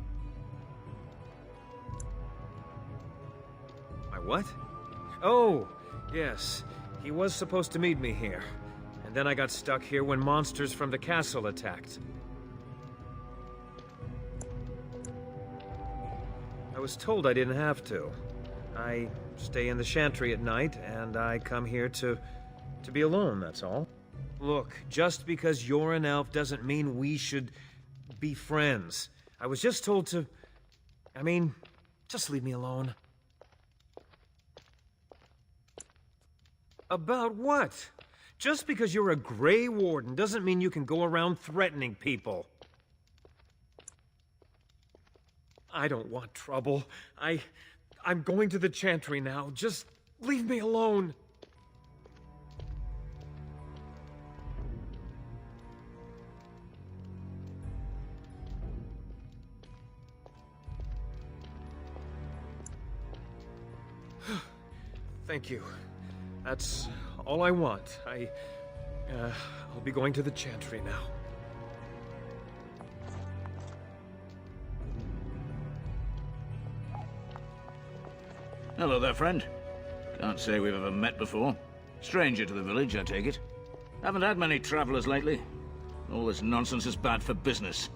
D: My what? Oh, yes. He was supposed to meet me here. And then I got stuck here when monsters from the castle attacked. I was told I didn't have to. I stay in the chantry at night, and I come here to be alone, that's all. Look, just because you're an elf doesn't mean we should be friends. I was just told to... I mean, just leave me alone. About what? Just because you're a Grey Warden doesn't mean you can go around threatening people. I don't want trouble. I'm going to the chantry now. Just leave me alone. Thank you. That's all I want. I'll be going to the chantry now.
A: Hello there, friend. Can't say we've ever met before. Stranger to the village, I take it. Haven't had many travelers lately. All this nonsense is bad for business.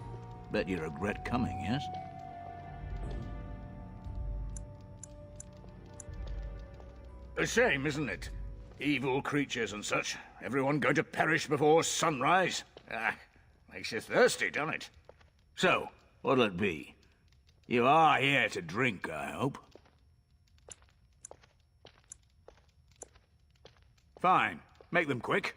A: Bet you regret coming, yes? A shame, isn't it? Evil creatures and such. Everyone going to perish before sunrise. Makes you thirsty, doesn't it? So, what'll it be? You are here to drink, I hope. Fine. Make them quick.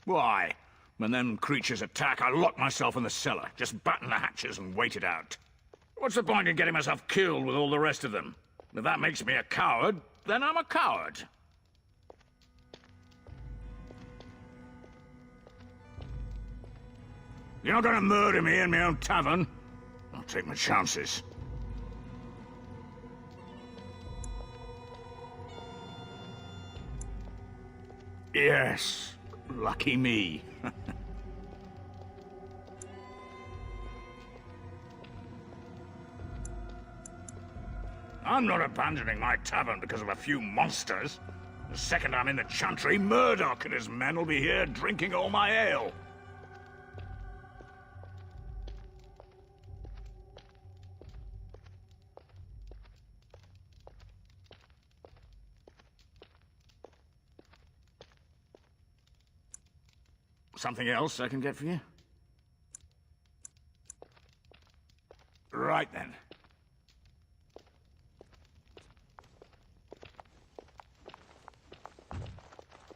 A: Why? When them creatures attack, I lock myself in the cellar. Just batten the hatches and wait it out. What's the point in getting myself killed with all the rest of them? If that makes me a coward, then I'm a coward. You're not gonna murder me in my own tavern. I'll take my chances. Yes, lucky me. I'm not abandoning my tavern because of a few monsters. The second I'm in the chantry, Murdoch and his men will be here drinking all my ale. Something else I can get for you? Right then.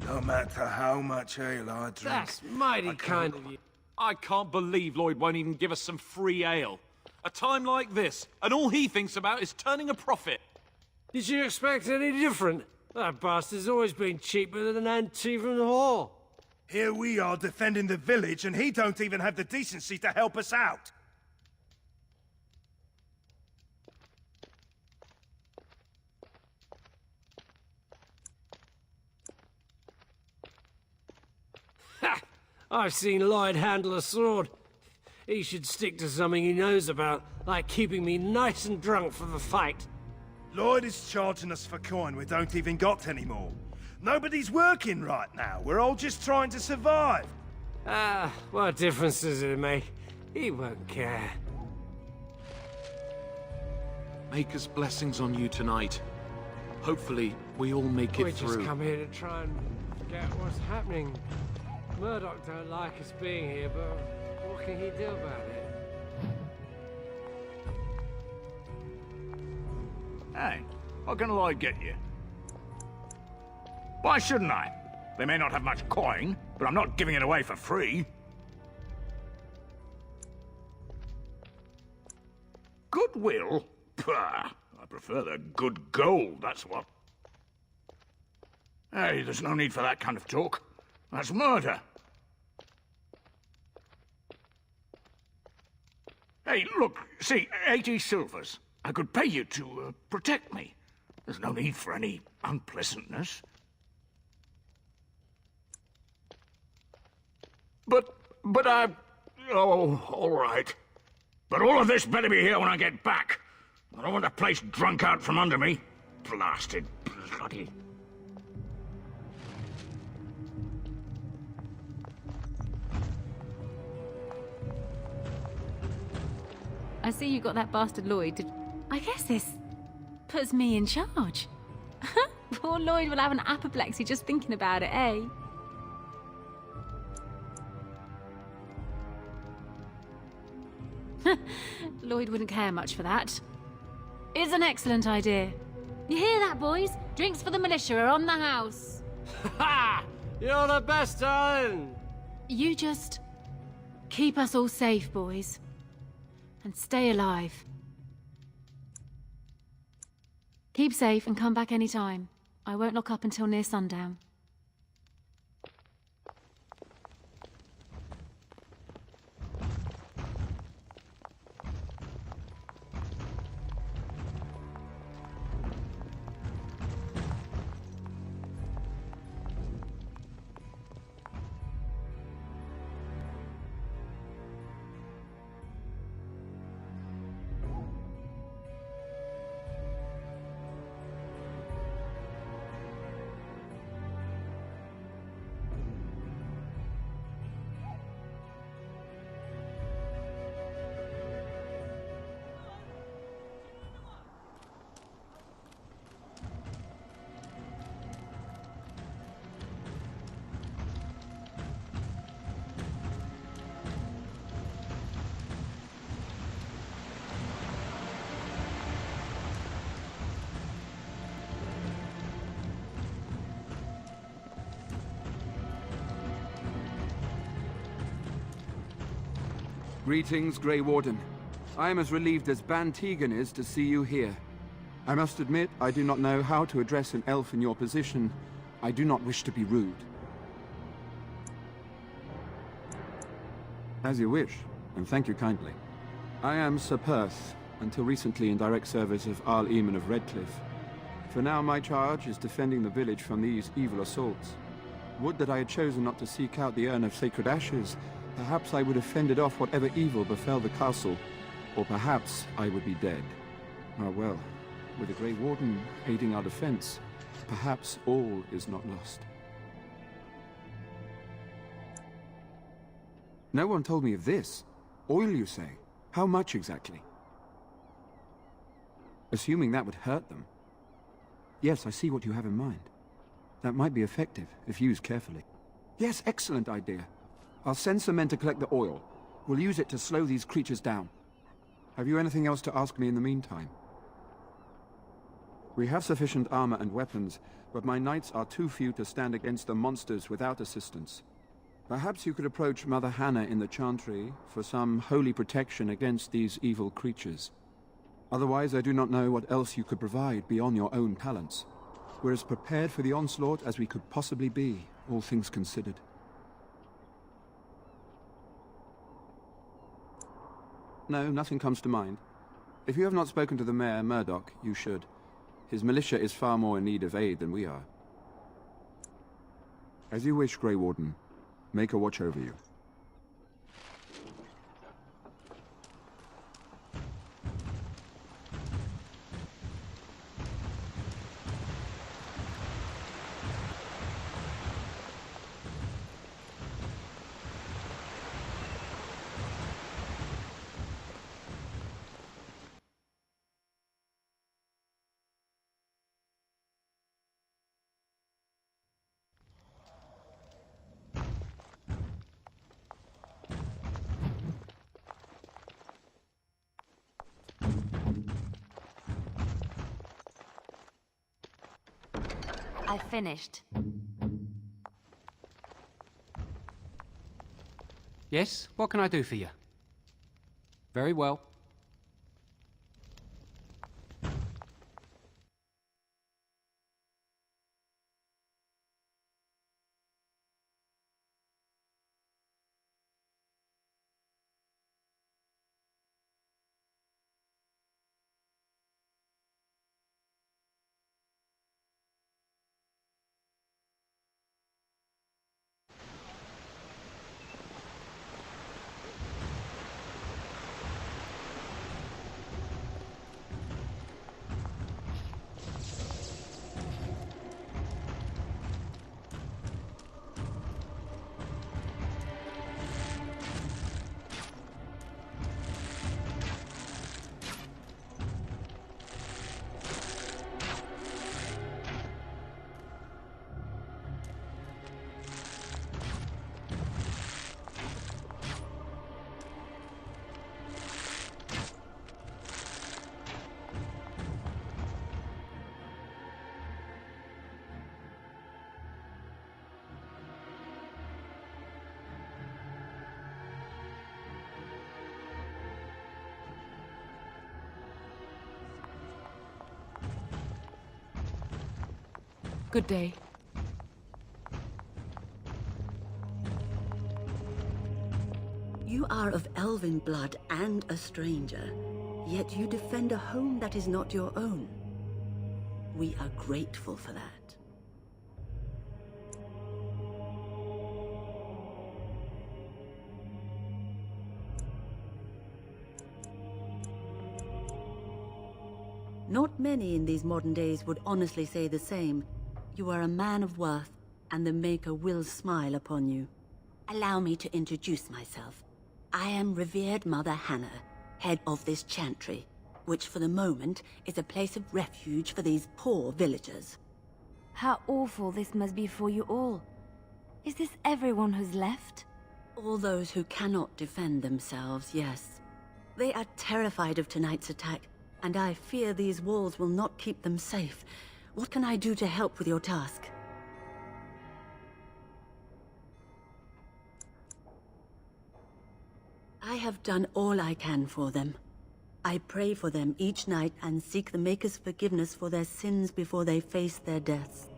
U: No matter how much ale I drink...
V: That's mighty kind of you.
W: I can't believe Lloyd won't even give us some free ale. A time like this, and all he thinks about is turning a profit.
V: Did you expect any different? That bastard's always been cheaper than an ante from the hall.
U: Here we are defending the village, and he don't even have the decency to help us out.
V: Ha! I've seen Lloyd handle a sword. He should stick to something he knows about, like keeping me nice and drunk for the fight.
U: Lloyd is charging us for coin we don't even got anymore. Nobody's working right now. We're all just trying to survive.
V: Ah, what difference does it make? He won't care.
K: Maker's blessings on you tonight. Hopefully, we all make
V: We
K: it through.
V: just come here to try and forget what's happening. Murdoch don't like us being here, but what can he do about it?
A: Hey, what can Lloyd get you? Why shouldn't I? They may not have much coin, but I'm not giving it away for free. Goodwill? Pah! I prefer the good gold, that's what. Hey, there's no need for that kind of talk. That's murder. Hey, look, see, 80 silvers. I could pay you to protect me. There's no need for any unpleasantness. But oh, all right. But all of this better be here when I get back. I don't want the place drunk out from under me. Blasted bloody...
T: I see you got that bastard Lloyd. I guess this puts me in charge. Poor Lloyd will have an apoplexy just thinking about it, eh? Lloyd wouldn't care much for that. It's an excellent idea. You hear that, boys? Drinks for the militia are on the house.
V: Ha! You're the best, darling!
T: You just keep us all safe, boys. And stay alive. Keep safe and come back any time. I won't lock up until near sundown.
X: Greetings, Grey Warden. I am as relieved as Ban Tegan is to see you here. I must admit, I do not know how to address an elf in your position. I do not wish to be rude. As you wish, and thank you kindly. I am Sir Perth, until recently in direct service of Arl Eamon of Redcliff. For now, my charge is defending the village from these evil assaults. Would that I had chosen not to seek out the urn of sacred ashes. Perhaps I would have fended off whatever evil befell the castle, or perhaps I would be dead. Ah well, with the Grey Warden aiding our defense, perhaps all is not lost. No one told me of this. Oil, you say? How much exactly? Assuming that would hurt them. Yes, I see what you have in mind. That might be effective, if used carefully. Yes, excellent idea. I'll send some men to collect the oil. We'll use it to slow these creatures down. Have you anything else to ask me in the meantime? We have sufficient armor and weapons, but my knights are too few to stand against the monsters without assistance. Perhaps you could approach Mother Hannah in the Chantry for some holy protection against these evil creatures. Otherwise, I do not know what else you could provide beyond your own talents. We're as prepared for the onslaught as we could possibly be, all things considered. No, nothing comes to mind. If you have not spoken to the Mayor, Murdoch, you should. His militia is far more in need of aid than we are. As you wish, Grey Warden. Maker watch over you.
C: I finished.
F: Yes? What can I do for you? Very well.
S: Good day.
J: You are of elven blood and a stranger, yet you defend a home that is not your own. We are grateful for that. Not many in these modern days would honestly say the same. You are a man of worth, and the Maker will smile upon you. Allow me to introduce myself. I am revered Mother Hannah, head of this chantry, which for the moment is a place of refuge for these poor villagers.
C: How awful this must be for you all. Is this everyone who's left?
J: All those who cannot defend themselves, yes. They are terrified of tonight's attack, and I fear these walls will not keep them safe. What can I do to help with your task? I have done all I can for them. I pray for them each night and seek the Maker's forgiveness for their sins before they face their deaths.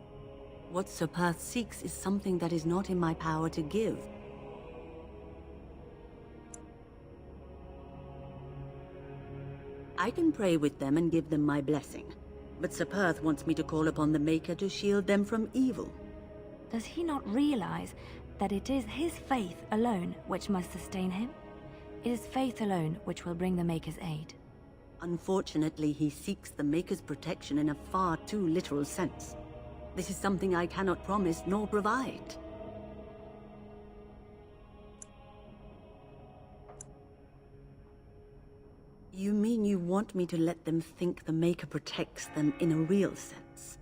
J: What Sir Perth seeks is something that is not in my power to give. I can pray with them and give them my blessing, but Sir Perth wants me to call upon the Maker to shield them from evil.
C: Does he not realize that it is his faith alone which must sustain him? It is faith alone which will bring the Maker's aid.
J: Unfortunately, he seeks the Maker's protection in a far too literal sense. This is something I cannot promise nor provide. You mean you want me to let them think the Maker protects them in a real sense?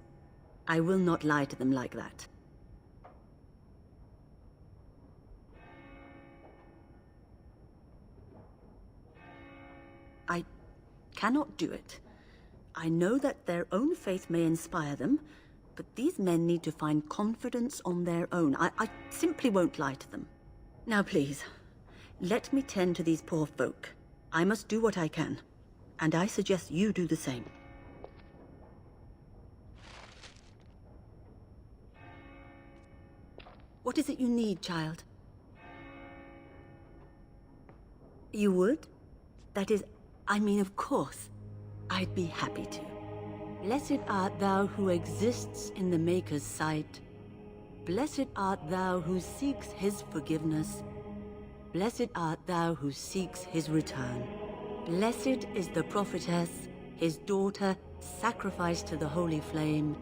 J: I will not lie to them like that. I cannot do it. I know that their own faith may inspire them, but these men need to find confidence on their own. I simply won't lie to them. Now please, let me tend to these poor folk. I must do what I can, and I suggest you do the same. What is it you need, child? You would? That is, I mean, of course. I'd be happy to. Blessed art thou who exists in the Maker's sight. Blessed art thou who seeks his forgiveness. Blessed art thou who seeks his return. Blessed is the prophetess, his daughter, sacrificed to the holy flame.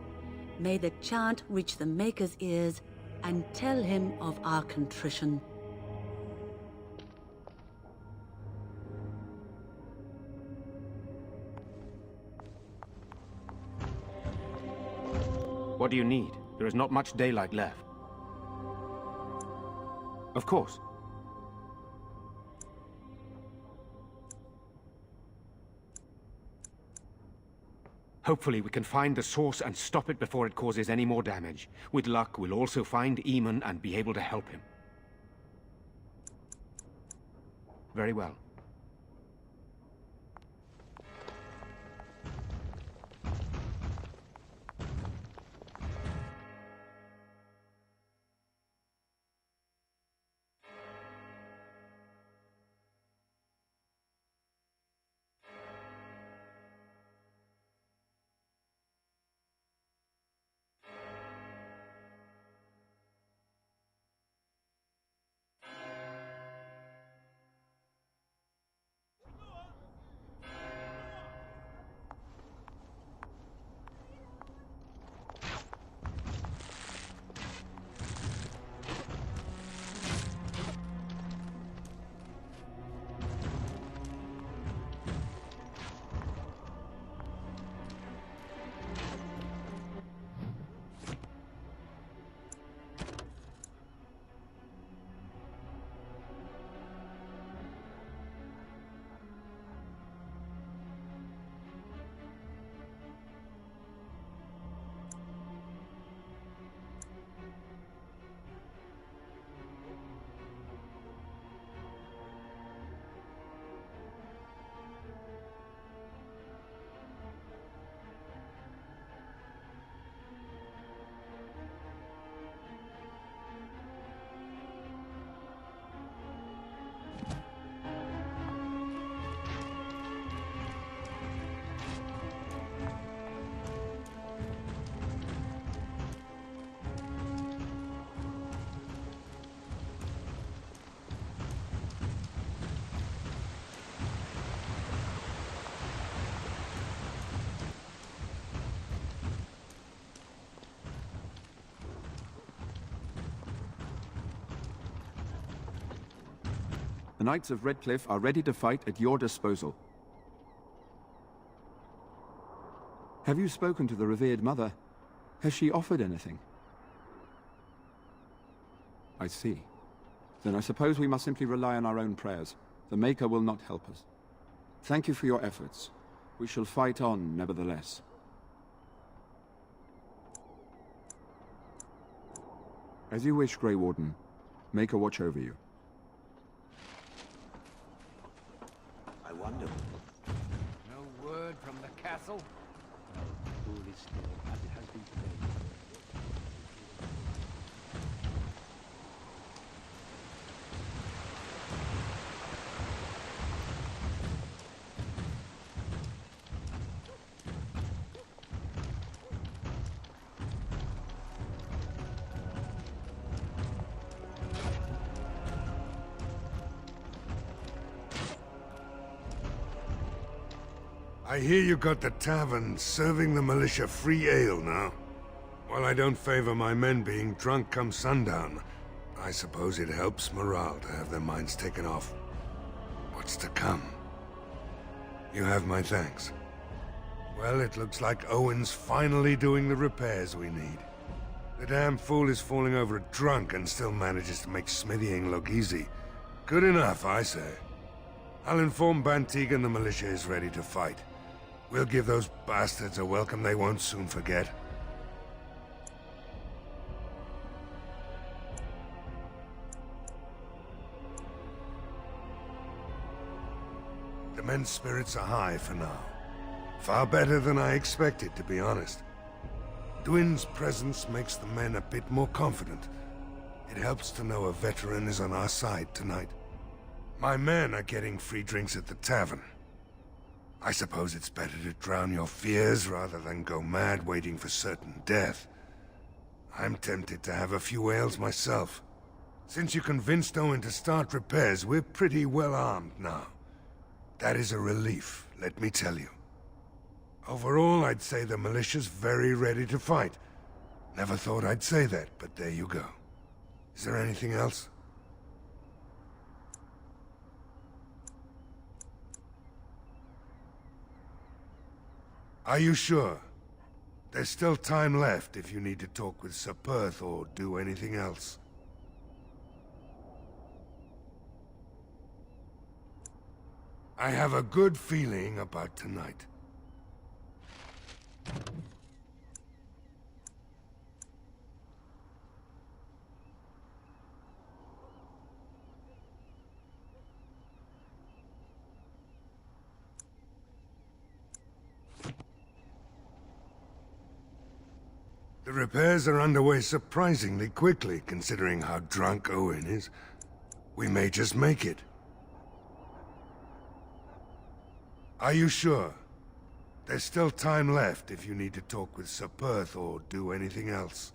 J: May the chant reach the Maker's ears and tell him of our contrition.
G: What do you need? There is not much daylight left. Of course. Hopefully we can find the source and stop it before it causes any more damage. With luck, we'll also find Eamon and be able to help him. Very well.
X: The Knights of Redcliff are ready to fight at your disposal. Have you spoken to the revered mother? Has she offered anything? I see. Then I suppose we must simply rely on our own prayers. The Maker will not help us. Thank you for your efforts. We shall fight on, nevertheless. As you wish, Grey Warden. Maker watch over you.
I: I wonder.
E: No word from the castle? All is still as it has been today.
O: I hear you got the tavern serving the militia free ale now. While I don't favor my men being drunk come sundown, I suppose it helps morale to have their minds taken off what's to come. You have my thanks. Well, it looks like Owen's finally doing the repairs we need. The damn fool is falling over drunk and still manages to make smithying look easy. Good enough, I say. I'll inform Bantigan the militia is ready to fight. We'll give those bastards a welcome they won't soon forget. The men's spirits are high for now. Far better than I expected, to be honest. Dwin's presence makes the men a bit more confident. It helps to know a veteran is on our side tonight. My men are getting free drinks at the tavern. I suppose it's better to drown your fears rather than go mad waiting for certain death. I'm tempted to have a few ales myself. Since you convinced Owen to start repairs, we're pretty well armed now. That is a relief, let me tell you. Overall, I'd say the militia's very ready to fight. Never thought I'd say that, but there you go. Is there anything else? Are you sure? There's still time left if you need to talk with Sir Perth or do anything else. I have a good feeling about tonight. The repairs are underway surprisingly quickly, considering how drunk Owen is. We may just make it. Are you sure? There's still time left if you need to talk with Sir Perth or do anything else.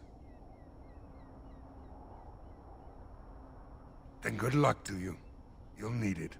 O: Then good luck to you. You'll need it.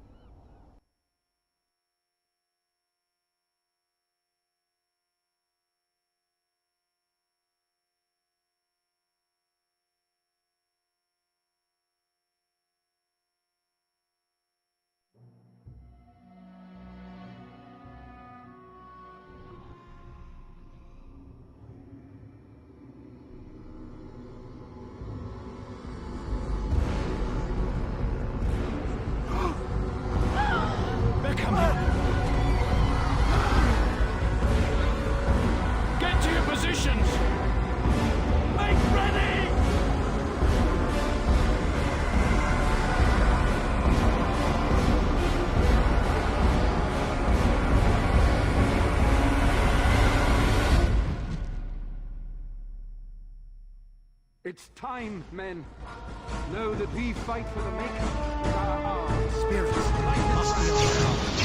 A: Get to your positions! Make ready!
G: It's time, men. Know that we fight for the Maker with our arms. Spirits, must be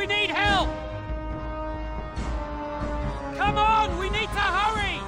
V: We need help! Come on! We need to hurry!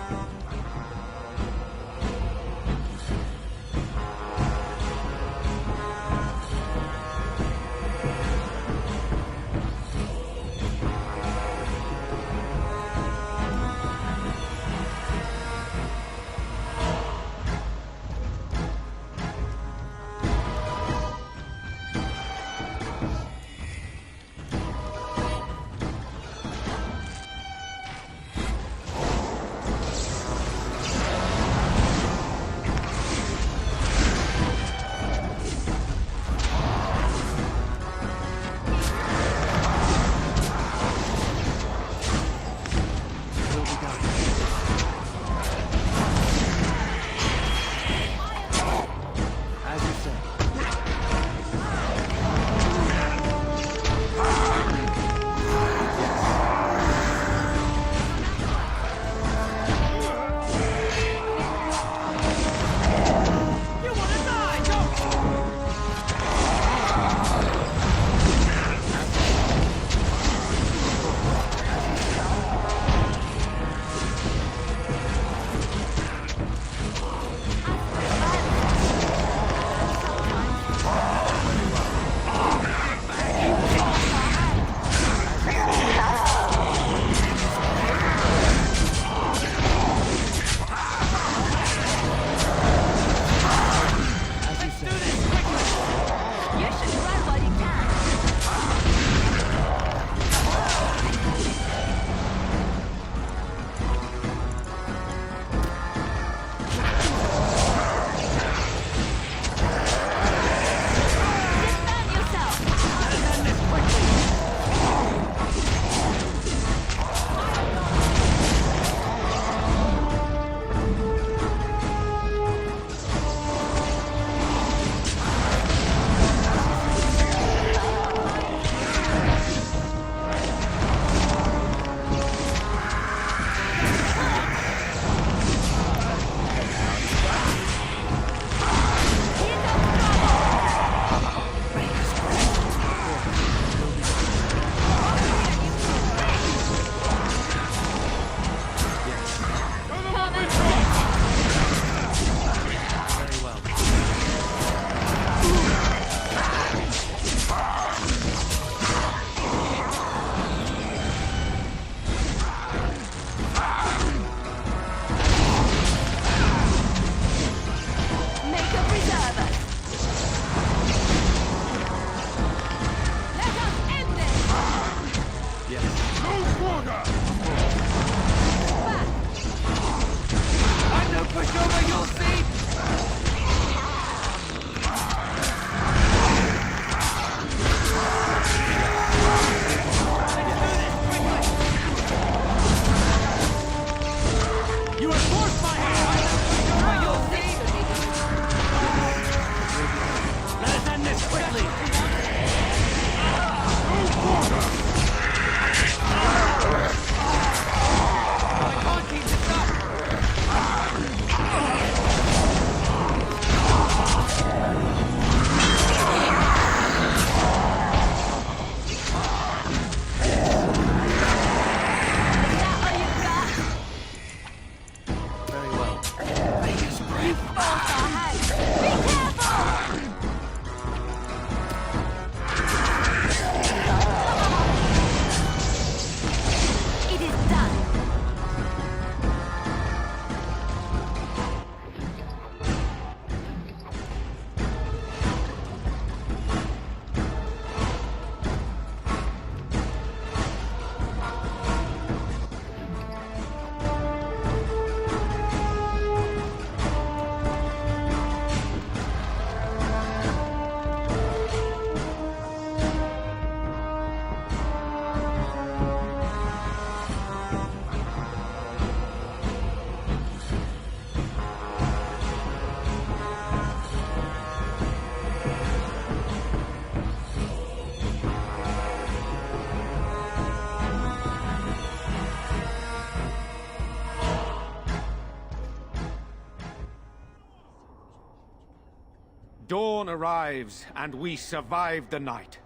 G: Dawn arrives, and we survive the night.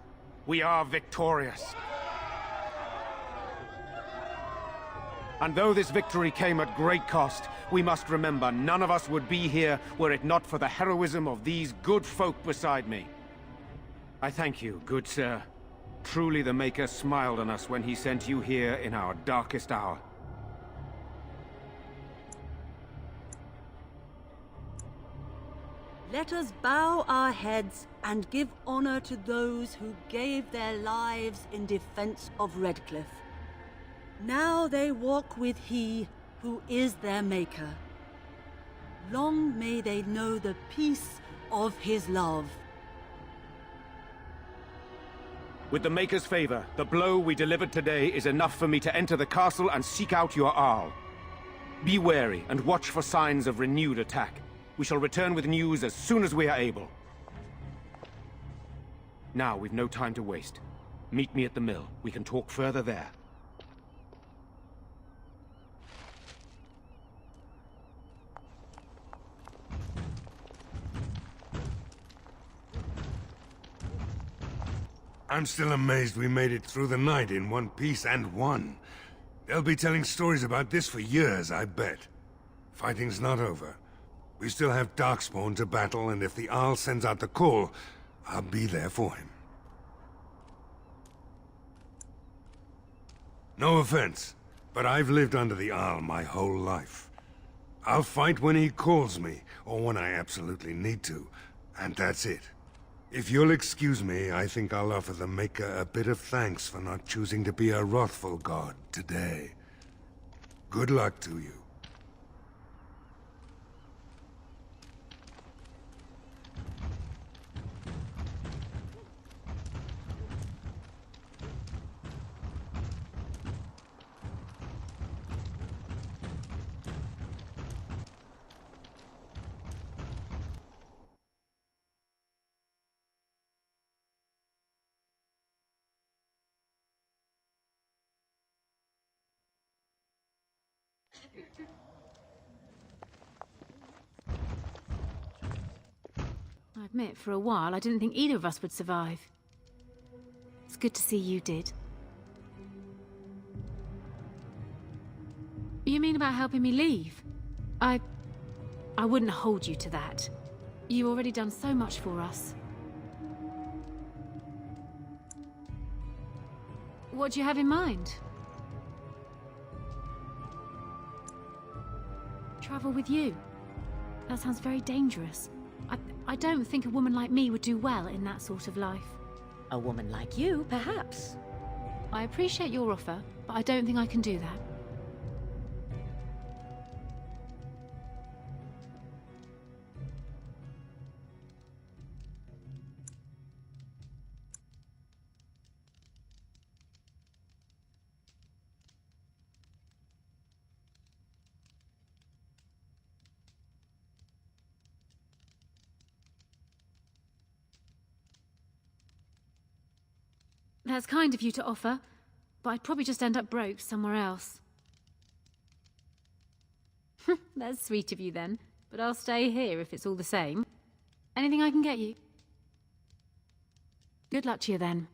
G: We are victorious. And though this victory came at great cost, we must remember none of us would be here were it not for the heroism of these good folk beside me. I thank you, good sir. Truly the Maker smiled on us when he sent you here in our darkest hour.
J: Let us bow our heads and give honor to those who gave their lives in defense of Redcliff. Now they walk with he who is their Maker. Long may they know the peace of his love.
G: With the Maker's favor, the blow we delivered today is enough for me to enter the castle and seek out your Arl. Be wary and watch for signs of renewed attack. We shall return with news as soon as we are able. Now, we've no time to waste. Meet me at the mill. We can talk further there.
O: I'm still amazed we made it through the night in one piece and won. They'll be telling stories about this for years, I bet. Fighting's not over. We still have Darkspawn to battle, and if the Arl sends out the call, I'll be there for him. No offense, but I've lived under the Arl my whole life. I'll fight when he calls me, or when I absolutely need to, and that's it. If you'll excuse me, I think I'll offer the Maker a bit of thanks for not choosing to be a wrathful god today. Good luck to you.
T: I admit, for a while, I didn't think either of us would survive. It's good to see you did. You mean about helping me leave? I wouldn't hold you to that. You've already done so much for us. What do you have in mind? Travel with you? That sounds very dangerous. I don't think a woman like me would do well in that sort of life.
H: A woman like you, perhaps.
T: I appreciate your offer, but I don't think I can do that. That's kind of you to offer, but I'd probably just end up broke somewhere else. That's sweet of you then, but I'll stay here if it's all the same. Anything I can get you? Good luck to you then.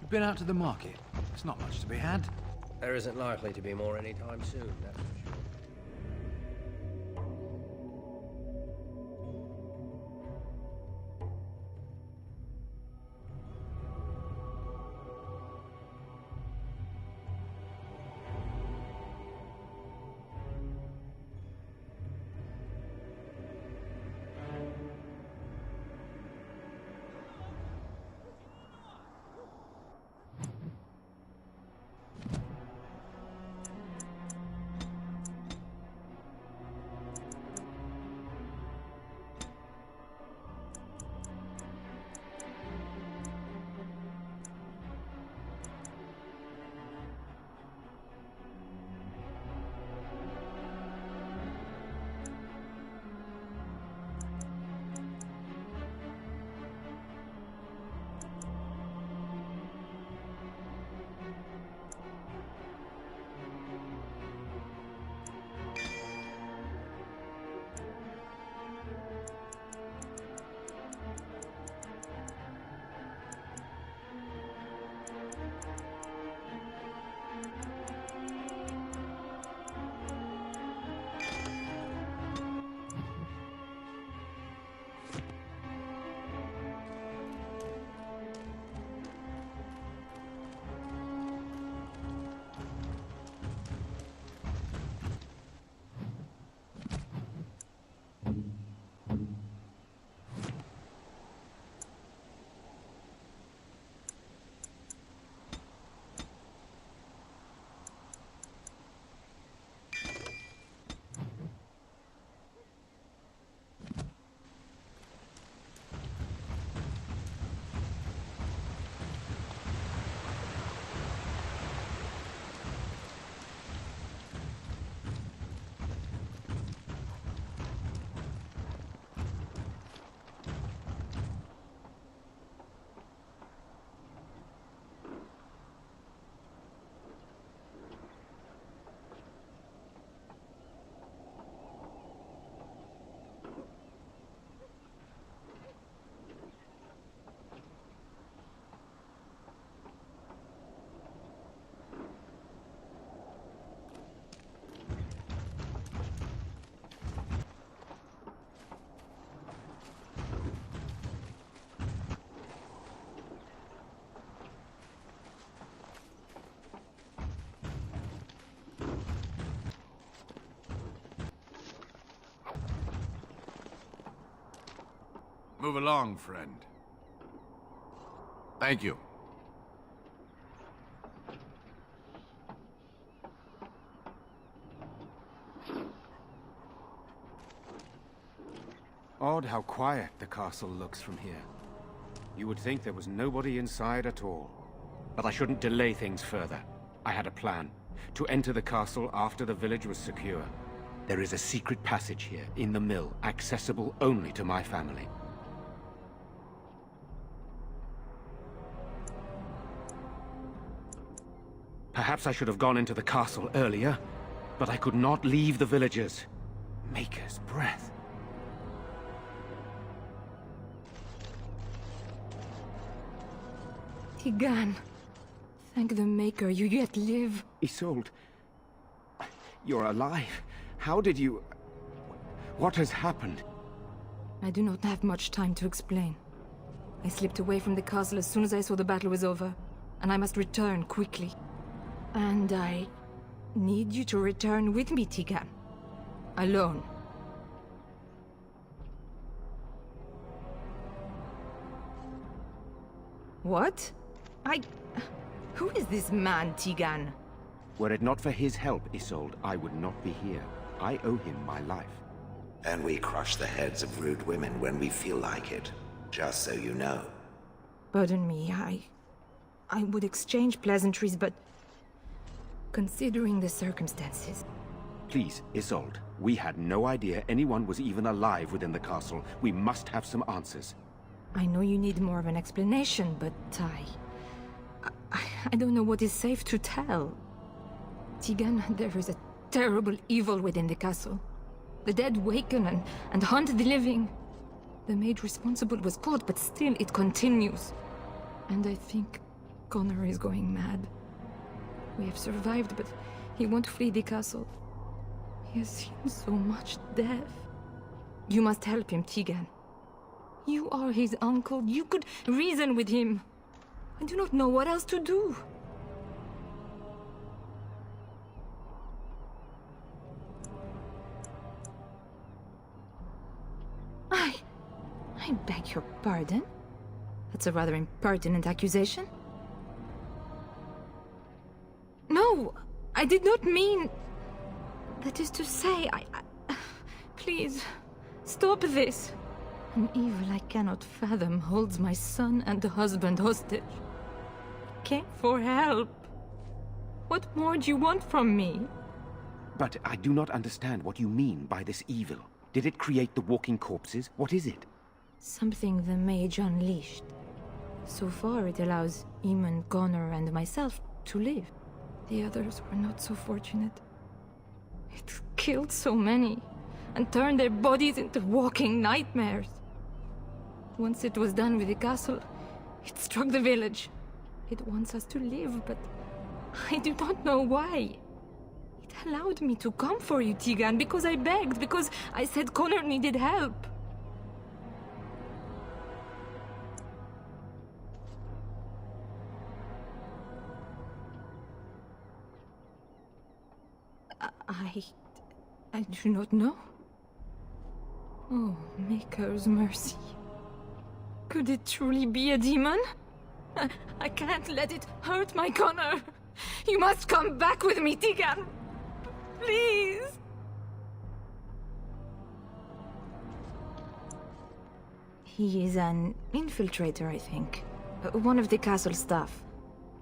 L: You've been out to the market. There's not much to be had.
N: There isn't likely to be more anytime soon, that's for sure.
B: Move along, friend. Thank you.
G: Odd how quiet the castle looks from here. You would think there was nobody inside at all. But I shouldn't delay things further. I had a plan. To enter the castle after the village was secure. There is a secret passage here, in the mill, accessible only to my family. Perhaps I should have gone into the castle earlier, but I could not leave the villagers. Maker's breath.
P: Tigan, thank the Maker you yet live.
G: Isolde, you're alive. How did you... What has happened?
P: I do not have much time to explain. I slipped away from the castle as soon as I saw the battle was over, and I must return quickly. And I need you to return with me, Tigan. Alone. What? Who is this man, Tigan?
G: Were it not for his help, Isolde, I would not be here. I owe him my life.
I: And we crush the heads of rude women when we feel like it. Just so you know.
P: Pardon me, I would exchange pleasantries, but... considering the circumstances...
G: Please, Isolde. We had no idea anyone was even alive within the castle. We must have some answers.
P: I know you need more of an explanation, but I don't know what is safe to tell. Tigan, there is a terrible evil within the castle. The dead waken and hunt the living. The maid responsible was caught, but still it continues. And I think Connor is going mad. We have survived, but he won't flee the castle. He has seen so much death. You must help him, Tigan. You are his uncle. You could reason with him. I do not know what else to do. I beg your pardon? That's a rather impertinent accusation. No, I did not mean... That is to say, please, stop this. An evil I cannot fathom holds my son and husband hostage. I came for help. What more do you want from me?
G: But I do not understand what you mean by this evil. Did it create the walking corpses? What is it?
P: Something the mage unleashed. So far it allows Eamon, Connor, and myself to live. The others were not so fortunate. It killed so many, and turned their bodies into walking nightmares. Once it was done with the castle, it struck the village. It wants us to live, but I do not know why. It allowed me to come for you, Tigan, because I begged, because I said Connor needed help. I do not know. Oh, Maker's mercy. Could it truly be a demon? I can't let it hurt my Connor. You must come back with me, Tigan. Please. He is an infiltrator, I think. One of the castle staff.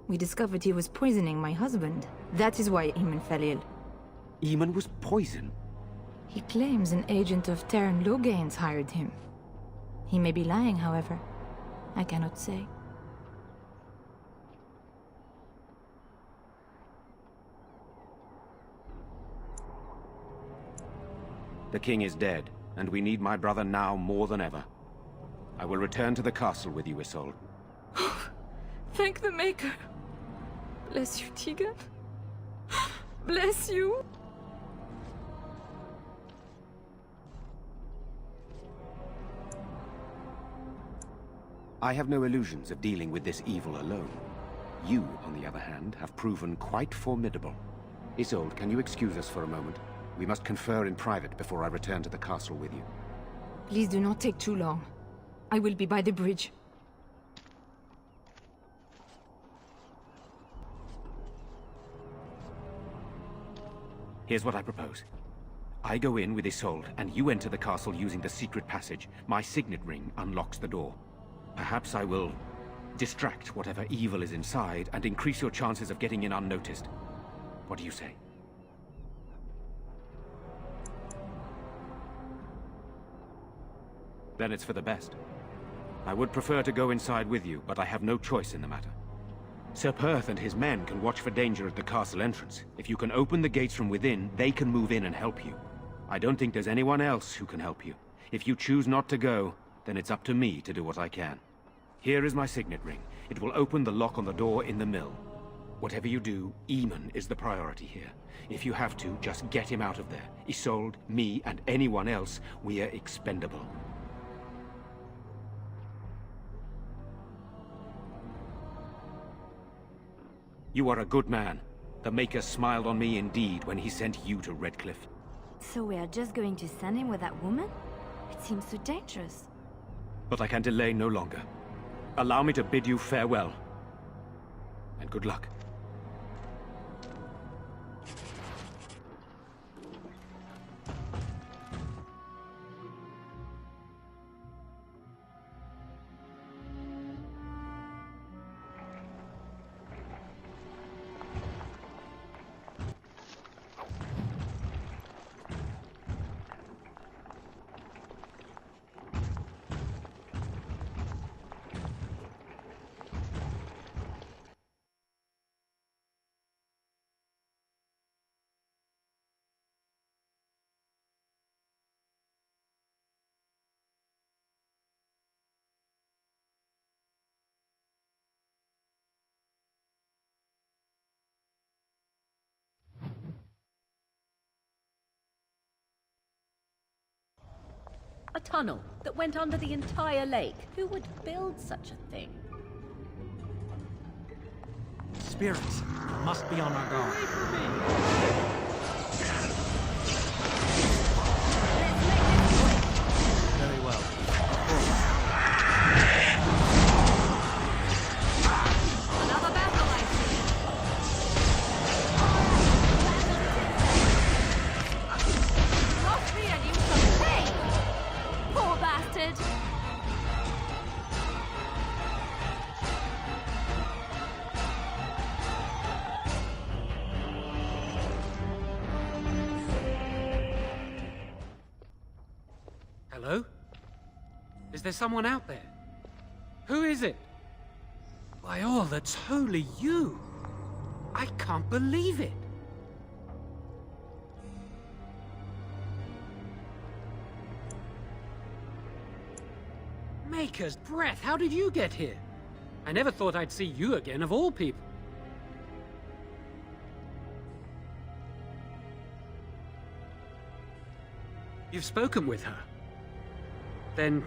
P: We discovered he was poisoning my husband. That is why Eamon fell ill.
G: Eamon was poisoned?
P: He claims an agent of Terran Logain's hired him. He may be lying, however. I cannot say.
G: The king is dead, and we need my brother now more than ever. I will return to the castle with you, Isolde.
P: Thank the Maker. Bless you, Tigan. Bless you.
G: I have no illusions of dealing with this evil alone. You, on the other hand, have proven quite formidable. Isolde, can you excuse us for a moment? We must confer in private before I return to the castle with you.
P: Please do not take too long. I will be by the bridge.
G: Here's what I propose. I go in with Isolde, and you enter the castle using the secret passage. My signet ring unlocks the door. Perhaps I will distract whatever evil is inside and increase your chances of getting in unnoticed. What do you say? Then it's for the best. I would prefer to go inside with you, but I have no choice in the matter. Sir Perth and his men can watch for danger at the castle entrance. If you can open the gates from within, they can move in and help you. I don't think there's anyone else who can help you. If you choose not to go, then it's up to me to do what I can. Here is my signet ring. It will open the lock on the door in the mill. Whatever you do, Eamon is the priority here. If you have to, just get him out of there. Isolde, me, and anyone else, we are expendable. You are a good man. The Maker smiled on me indeed when he sent you to Redcliff.
C: So we are just going to send him with that woman? It seems so dangerous.
G: But I can delay no longer. Allow me to bid you farewell. And good luck.
H: A tunnel that went under the entire lake. Who would build such a thing?
V: Spirits must be on our guard. Very well. Of course.
C: Another battle, I see. Lost me and you shall pay! Poor bastard!
V: Hello? Is there someone out there? Who is it? By all that's holy, you! I can't believe it! Maker's breath, how did you get here? I never thought I'd see you again, of all people. You've spoken with her. Then,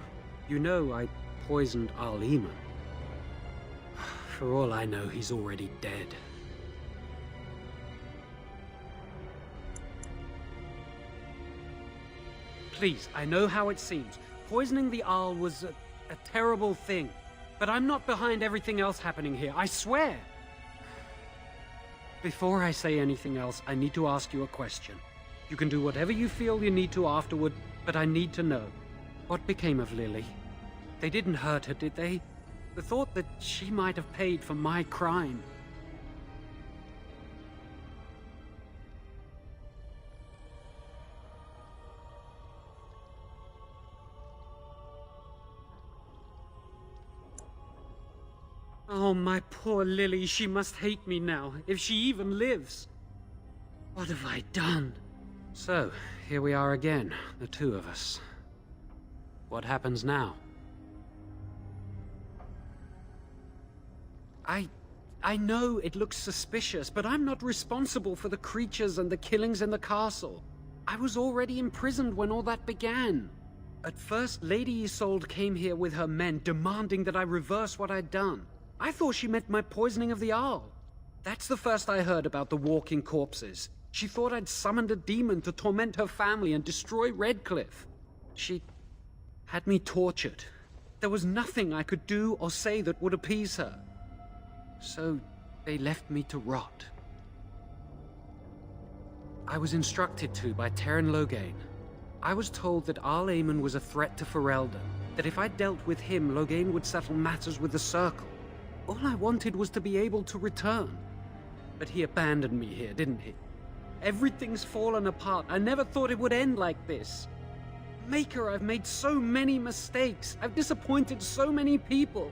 V: you know I poisoned Al Eamon. For all I know, he's already dead. Please, I know how it seems. Poisoning the Arl was a terrible thing. But I'm not behind everything else happening here, I swear. Before I say anything else, I need to ask you a question. You can do whatever you feel you need to afterward, but I need to know. What became of Lily? They didn't hurt her, did they? The thought that she might have paid for my crime. Oh, my poor Lily, she must hate me now, if she even lives. What have I done? So, here we are again, the two of us. What happens now? I know it looks suspicious, but I'm not responsible for the creatures and the killings in the castle. I was already imprisoned when all that began. At first, Lady Isolde came here with her men, demanding that I reverse what I'd done. I thought she meant my poisoning of the Arl. That's the first I heard about the walking corpses. She thought I'd summoned a demon to torment her family and destroy Redcliff. She had me tortured. There was nothing I could do or say that would appease her. So they left me to rot. I was instructed to by Terran Loghain. I was told that Arl Eamon was a threat to Ferelden, that if I dealt with him, Loghain would settle matters with the Circle. All I wanted was to be able to return. But he abandoned me here, didn't he? Everything's fallen apart. I never thought it would end like this. Maker, I've made so many mistakes. I've disappointed so many people.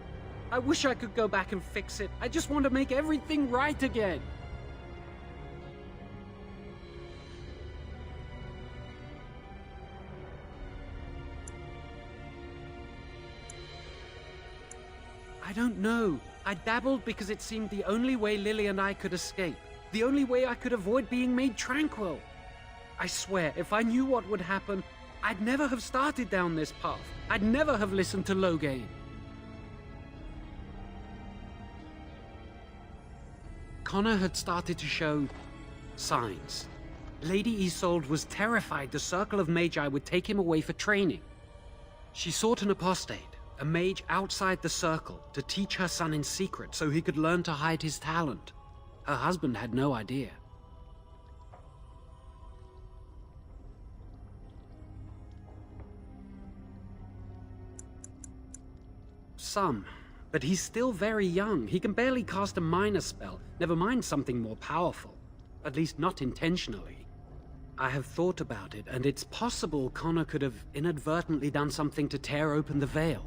V: I wish I could go back and fix it. I just want to make everything right again. I don't know. I dabbled because it seemed the only way Lily and I could escape. The only way I could avoid being made tranquil. I swear, if I knew what would happen, I'd never have started down this path. I'd never have listened to Loghain. Connor had started to show signs. Lady Isolde was terrified the Circle of Magi would take him away for training. She sought an apostate, a mage outside the Circle, to teach her son in secret so he could learn to hide his talent. Her husband had no idea. Some, but he's still very young. He can barely cast a minor spell, never mind something more powerful. At least not intentionally. I have thought about it, and it's possible Connor could have inadvertently done something to tear open the veil.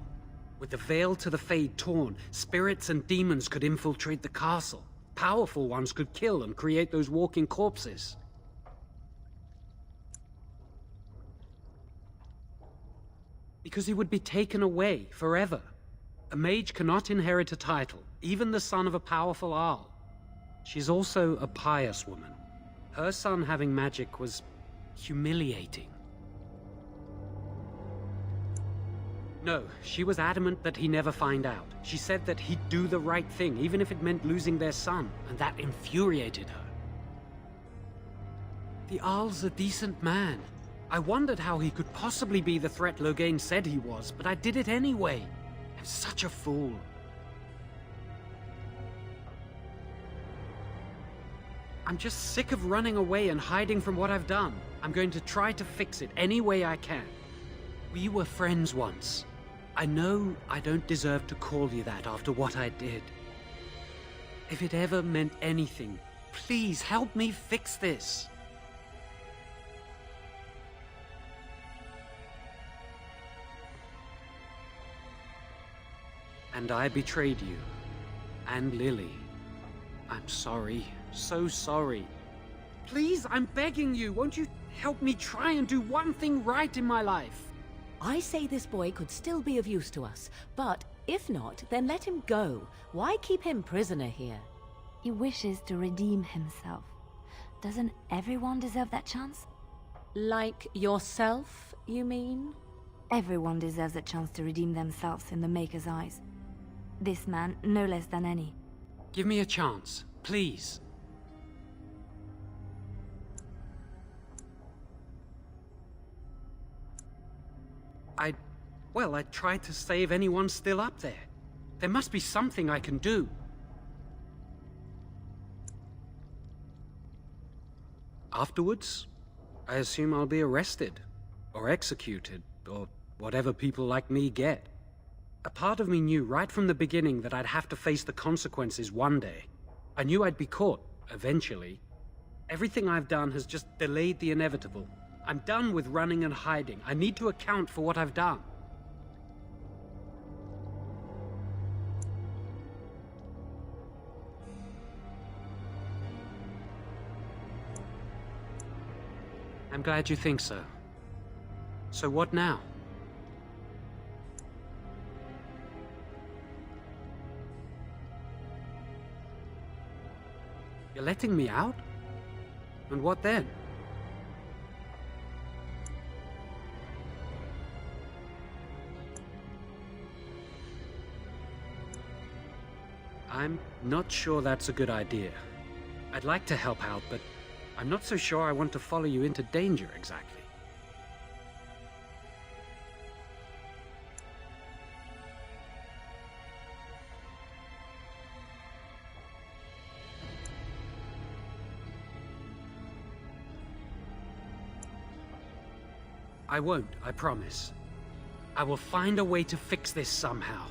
V: With the veil to the Fade torn, spirits and demons could infiltrate the castle. Powerful ones could kill and create those walking corpses. Because he would be taken away forever. A mage cannot inherit a title, even the son of a powerful Arl. She's also a pious woman. Her son having magic was humiliating. No, she was adamant that he never find out. She said that he'd do the right thing, even if it meant losing their son, and that infuriated her. The Arl's a decent man. I wondered how he could possibly be the threat Loghain said he was, but I did it anyway. I'm such a fool. I'm just sick of running away and hiding from what I've done. I'm going to try to fix it any way I can. We were friends once. I know I don't deserve to call you that after what I did. If it ever meant anything, please help me fix this. And I betrayed you. And Lily. I'm sorry. So sorry. Please, I'm begging you, won't you help me try and do one thing right in my life?
H: I say this boy could still be of use to us, but if not, then let him go. Why keep him prisoner here?
C: He wishes to redeem himself. Doesn't everyone deserve that chance?
H: Like yourself, you mean?
C: Everyone deserves a chance to redeem themselves in the Maker's eyes. This man, no less than any.
V: Give me a chance, please. I tried to save anyone still up there. There must be something I can do. Afterwards, I assume I'll be arrested, or executed, or whatever people like me get. A part of me knew right from the beginning that I'd have to face the consequences one day. I knew I'd be caught, eventually. Everything I've done has just delayed the inevitable. I'm done with running and hiding. I need to account for what I've done. I'm glad you think so. So what now? You're letting me out? And what then? I'm not sure that's a good idea. I'd like to help out, but I'm not so sure I want to follow you into danger exactly. I won't, I promise. I will find a way to fix this somehow.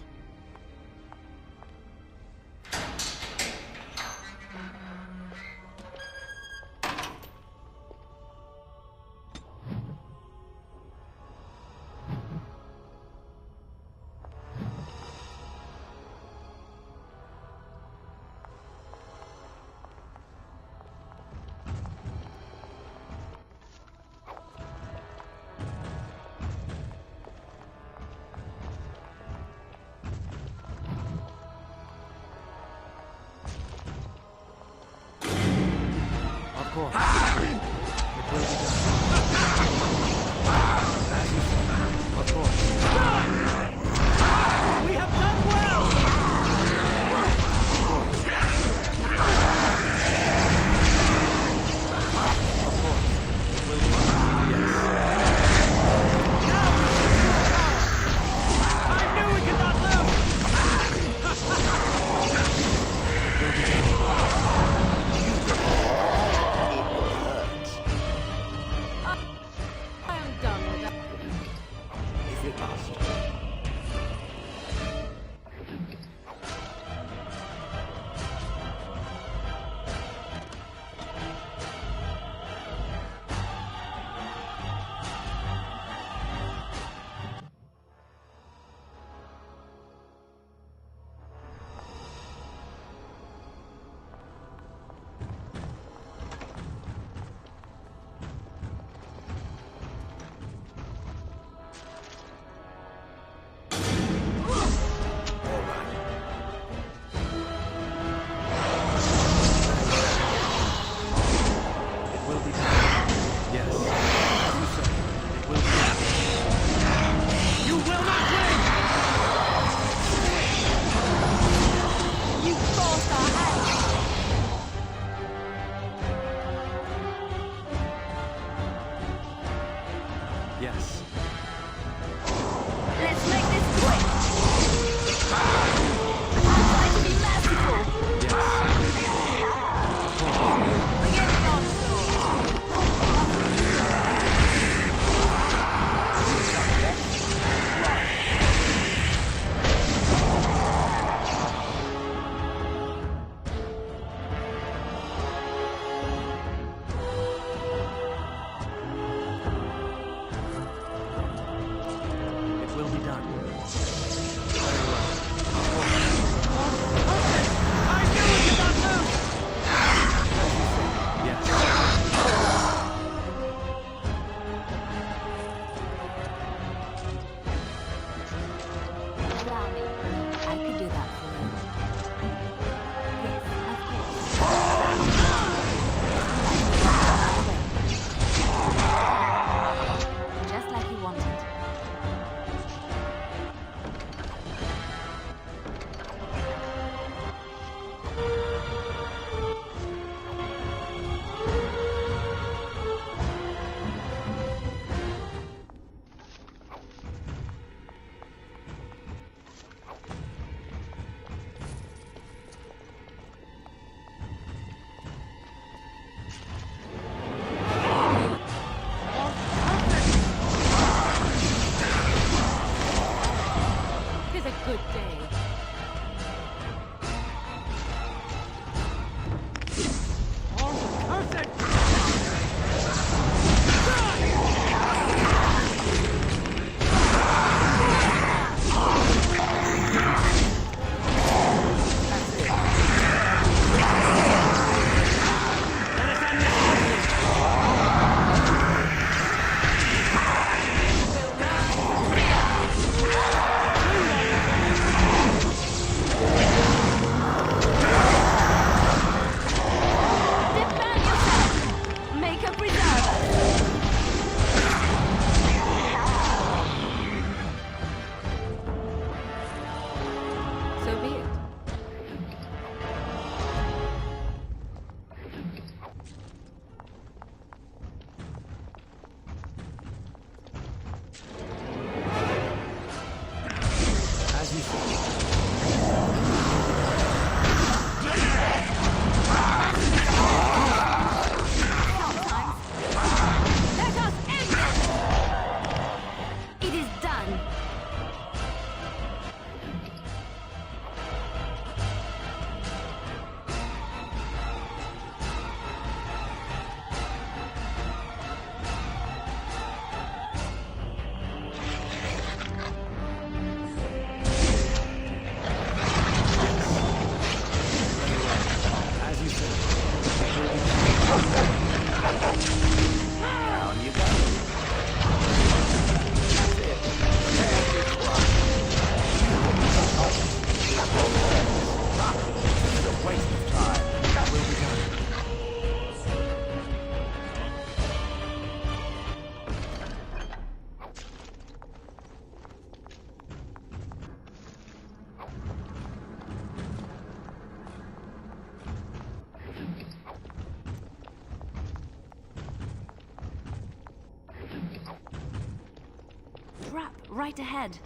C: trap right ahead.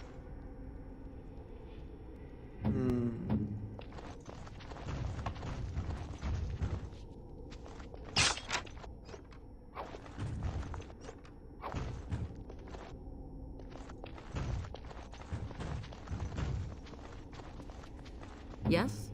H: Yes?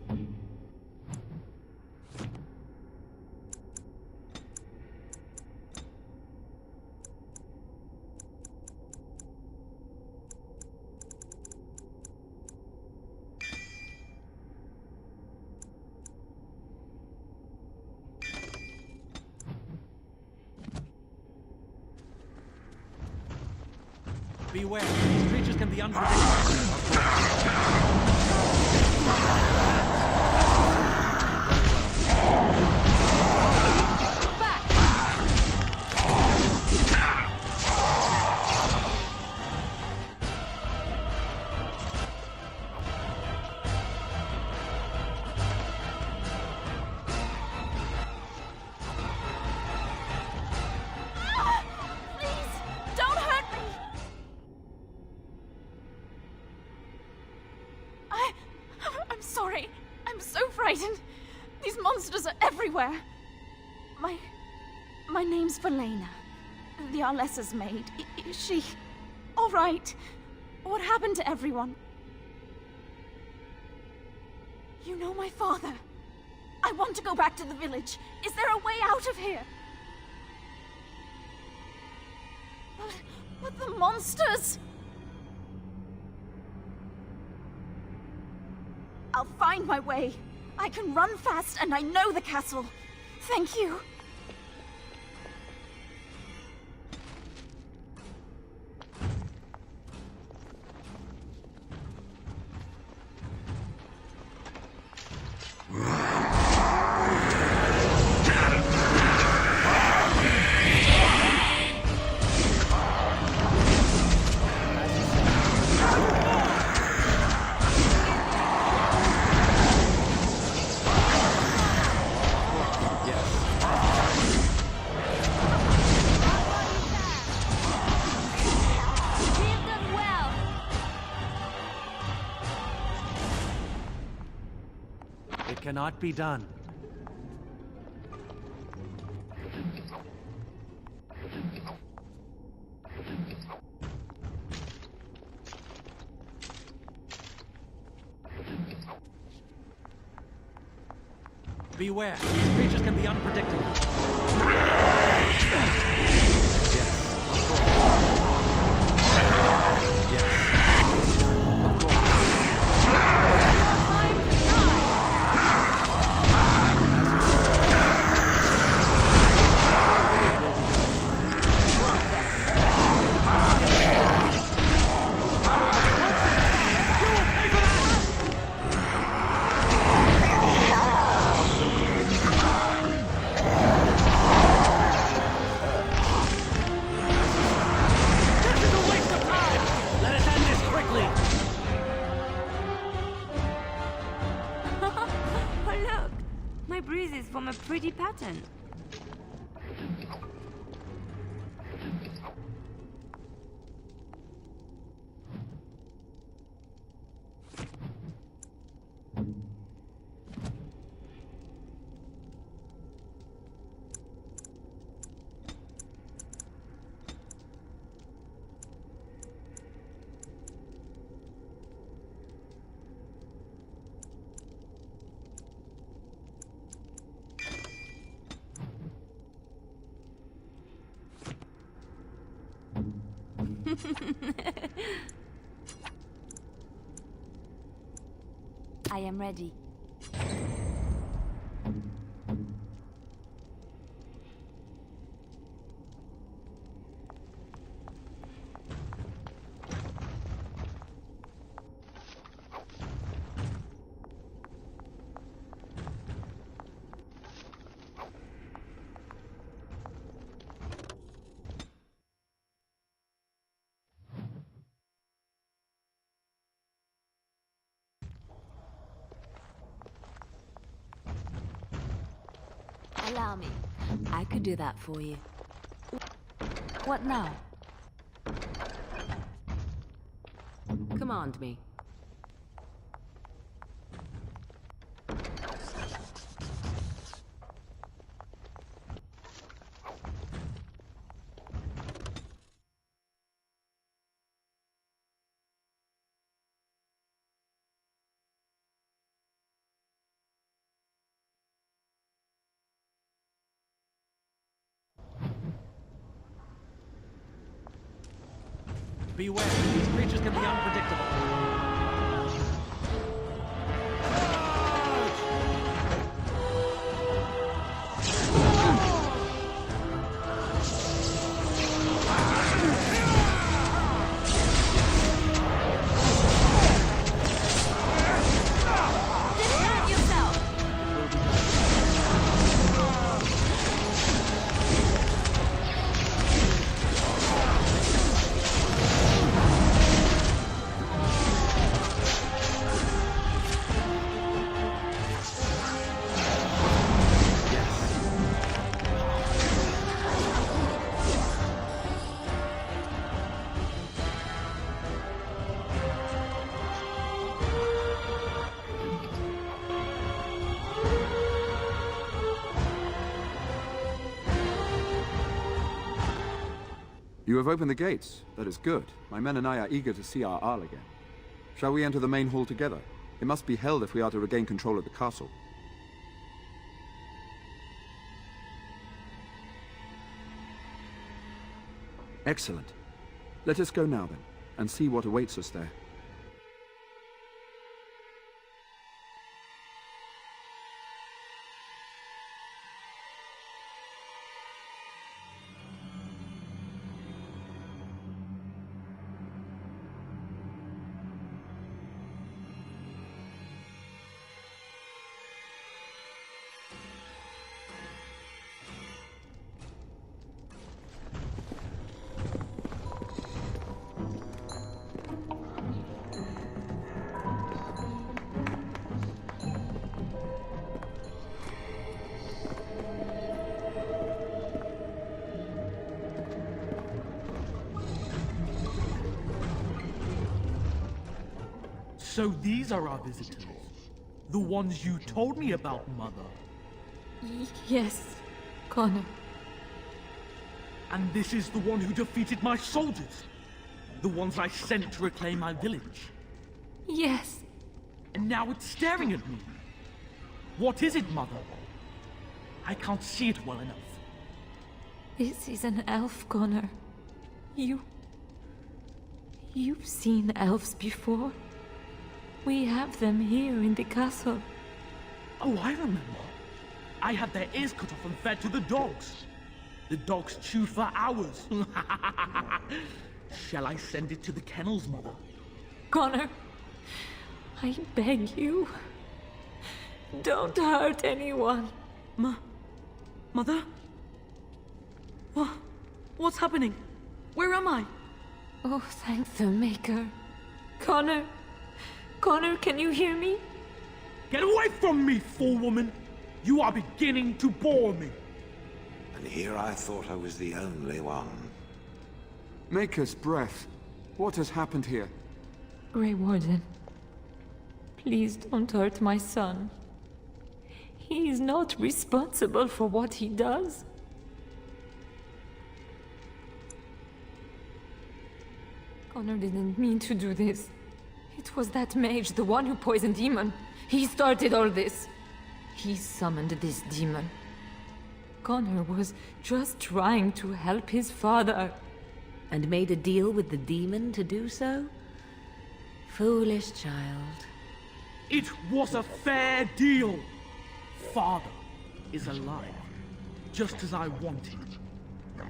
F: Beware, these creatures can be unpredictable.
B: I'm sorry. I'm so frightened. These monsters are everywhere. My name's Valena. The Arlessa's maid. Is she all right? What happened to everyone? You know my father. I want to go back to the village. Is there a way out of here? But the monsters! I'll find my way. I can run fast and I know the castle. Thank you.
F: Cannot be done. Beware, these creatures can be unpredictable.
C: From a pretty pattern. I am ready. Allow me. I could do that for you. What now?
H: Command me.
D: Beware, these creatures can be unpredictable.
X: You have opened the gates. That is good. My men and I are eager to see our Arl again. Shall we enter the main hall together? It must be held if we are to regain control of the castle. Excellent. Let us go now then, and see what awaits us there.
D: So these are our visitors. The ones you told me about, Mother.
P: Yes, Connor.
D: And this is the one who defeated my soldiers. The ones I sent to reclaim my village.
P: Yes.
D: And now it's staring at me. What is it, Mother? I can't see it well enough.
P: This is an elf, Connor. You've seen elves before. We have them here in the castle.
D: Oh, I remember. I had their ears cut off and fed to the dogs. The dogs chewed for hours. Shall I send it to the kennels, Mother?
P: Connor, I beg you. Don't hurt anyone.
M: Mother? What's happening? Where am I?
P: Oh, thank the Maker. Connor, can you hear me?
D: Get away from me, fool woman! You are beginning to bore me.
I: And here I thought I was the only one.
X: Maker's breath. What has happened here?
P: Grey Warden, please don't hurt my son. He is not responsible for what he does. Connor didn't mean to do this. It was that mage, the one who poisoned Demon. He started all this. He summoned this demon. Connor was just trying to help his father.
H: And made a deal with the demon to do so? Foolish child.
D: It was a fair deal. Father is alive, just as I wanted.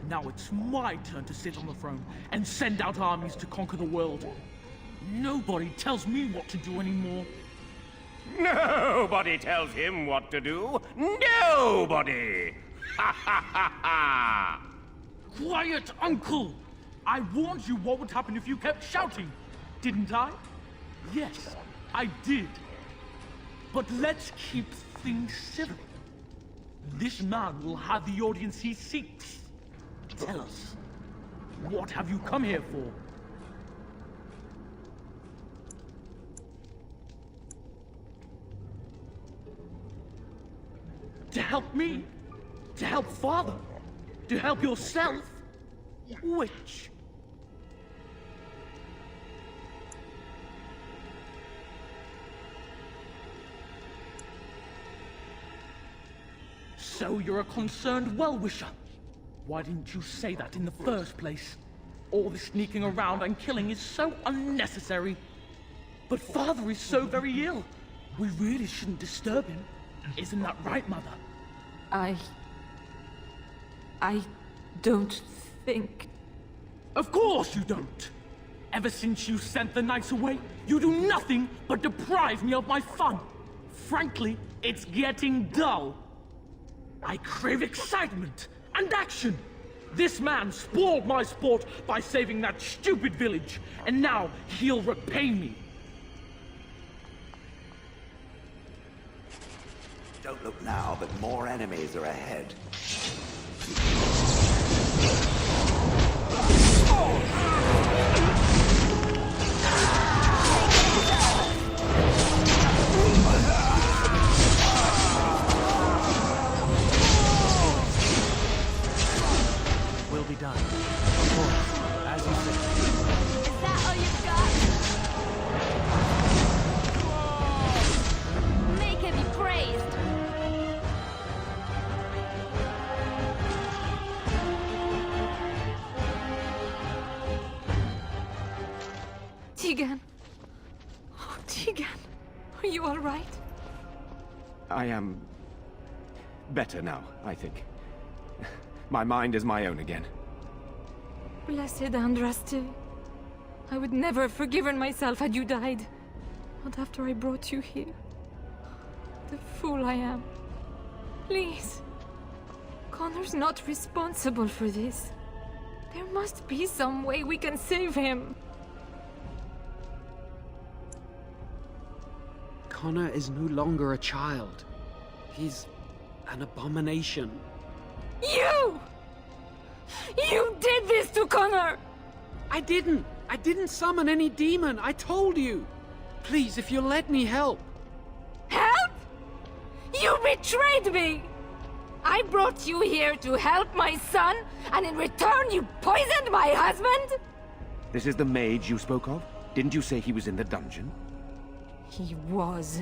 D: Now it's my turn to sit on the throne and send out armies to conquer the world. Nobody tells me what to do anymore.
G: Nobody tells him what to do. Nobody! Ha ha ha ha!
D: Quiet, Uncle! I warned you what would happen if you kept shouting, didn't I? Yes, I did. But let's keep things civil. This man will have the audience he seeks. Tell us, what have you come here for? help me? To help Father? To help yourself? Which? So you're a concerned well-wisher. Why didn't you say that in the first place? All the sneaking around and killing is so unnecessary. But Father is so very ill. We really shouldn't disturb him. Isn't that right, Mother?
P: I don't think...
D: Of course you don't! Ever since you sent the knights away, you do nothing but deprive me of my fun. Frankly, it's getting dull. I crave excitement and action. This man spoiled my sport by saving that stupid village, and now he'll repay me.
I: Don't look now, but more enemies are ahead.
D: Will be done. Of course, as you said.
C: Is that all you've got? Make him be praised.
P: Tegan. Oh, Tegan. Are you all right?
G: I am... better now, I think. My mind is my own again.
P: Blessed Andraste. I would never have forgiven myself had you died. Not after I brought you here. The fool I am. Please. Connor's not responsible for this. There must be some way we can save him.
V: Connor is no longer a child. He's an abomination.
P: You! You did this to Connor!
V: I didn't summon any demon, I told you! Please, if you'll let me help.
P: Help? You betrayed me! I brought you here to help my son, and in return you poisoned my husband?
G: This is the mage you spoke of? Didn't you say he was in the dungeon?
P: He was.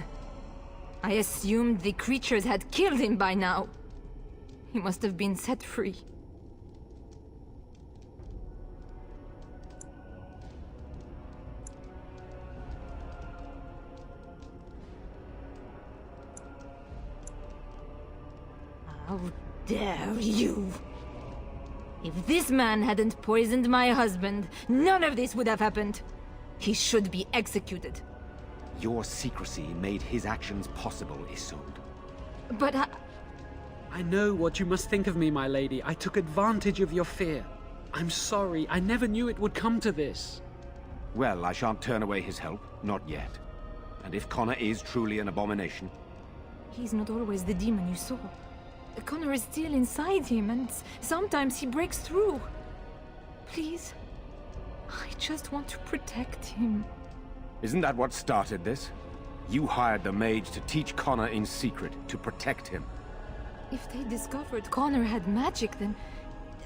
P: I assumed the creatures had killed him by now. He must have been set free. How dare you! If this man hadn't poisoned my husband, none of this would have happened. He should be executed.
G: Your secrecy made his actions possible, Isolde.
P: But
V: I know what you must think of me, my lady. I took advantage of your fear. I'm sorry, I never knew it would come to this.
G: Well, I shan't turn away his help. Not yet. And if Connor is truly an abomination...
P: He's not always the demon you saw. Connor is still inside him, and sometimes he breaks through. Please, I just want to protect him.
G: Isn't that what started this? You hired the mage to teach Connor in secret, to protect him.
P: If they discovered Connor had magic, then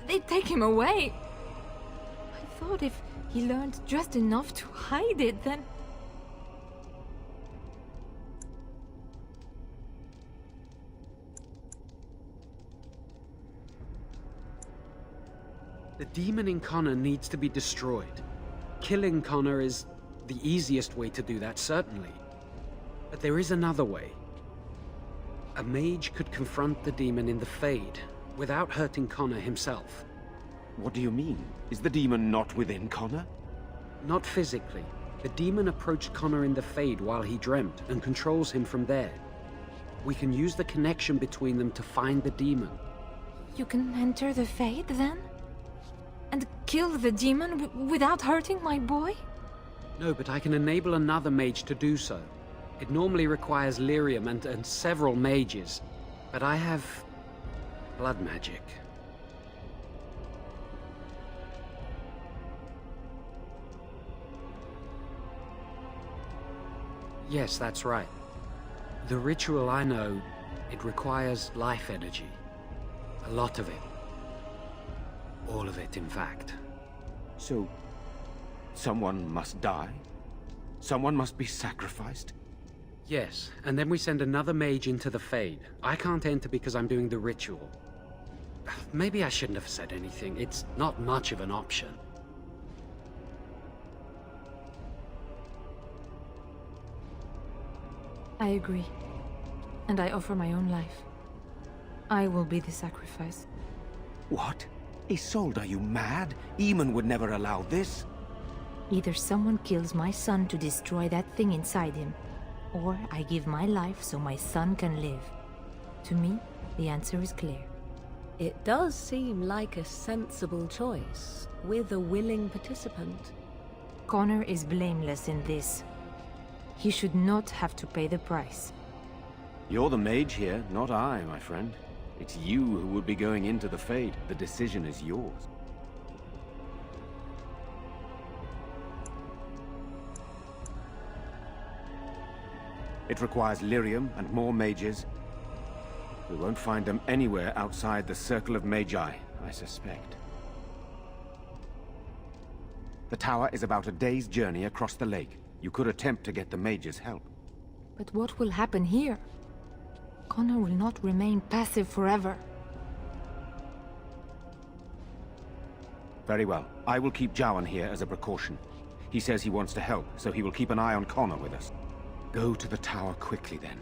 P: they'd take him away. I thought if he learned just enough to hide it, then...
V: The demon in Connor needs to be destroyed. Killing Connor is the easiest way to do that, certainly. But there is another way. A mage could confront the demon in the Fade, without hurting Connor himself.
G: What do you mean? Is the demon not within Connor?
V: Not physically. The demon approached Connor in the Fade while he dreamt, and controls him from there. We can use the connection between them to find the demon.
P: You can enter the Fade, then? And kill the demon without hurting my boy?
V: No, but I can enable another mage to do so. It normally requires lyrium and several mages. But I have... blood magic. Yes, that's right. The ritual I know It requires life energy. A lot of it. All of it, in fact.
G: So, someone must die? Someone must be sacrificed?
V: Yes, and then we send another mage into the Fade. I can't enter because I'm doing the ritual. Maybe I shouldn't have said anything. It's not much of an option.
P: I agree. And I offer my own life. I will be the sacrifice.
G: What? Isolde, are you mad? Eamon would never allow this.
P: Either someone kills my son to destroy that thing inside him, or I give my life so my son can live. To me, the answer is clear.
H: It does seem like a sensible choice, with a willing participant.
P: Connor is blameless in this. He should not have to pay the price.
G: You're the mage here, not I, my friend. It's you who would be going into the Fade. The decision is yours. It requires lyrium and more mages. We won't find them anywhere outside the Circle of Magi, I suspect. The tower is about a day's journey across the lake. You could attempt to get the mages' help.
P: But what will happen here? Connor will not remain passive forever.
G: Very well. I will keep Jowan here as a precaution. He says he wants to help, so he will keep an eye on Connor with us. Go to the tower quickly, then.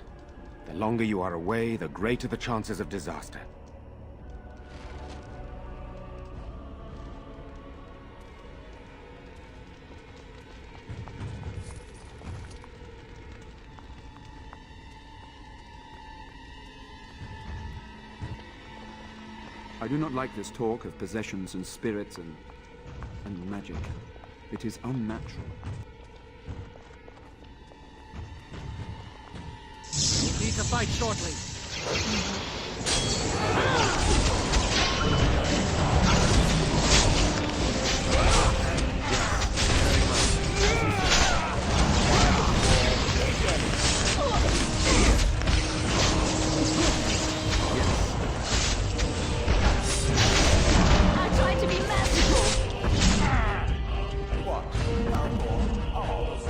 G: The longer you are away, the greater the chances of disaster.
X: I do not like this talk of possessions and spirits and magic. It is unnatural.
D: Need to fight shortly.
B: I tried to be merciful.
A: What? No more? Oh.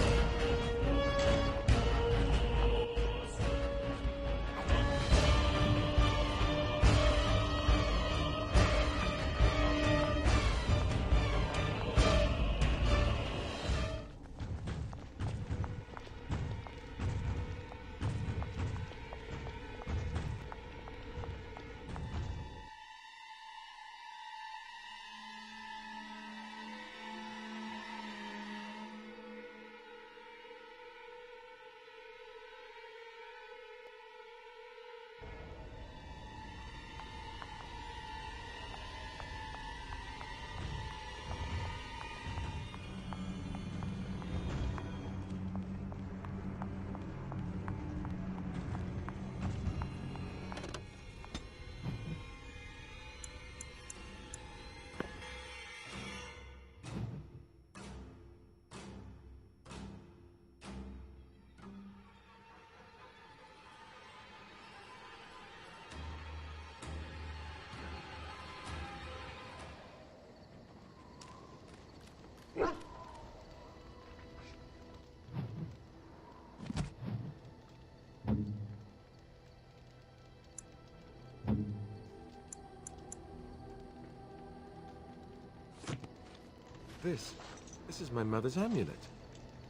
Q: This is my mother's amulet.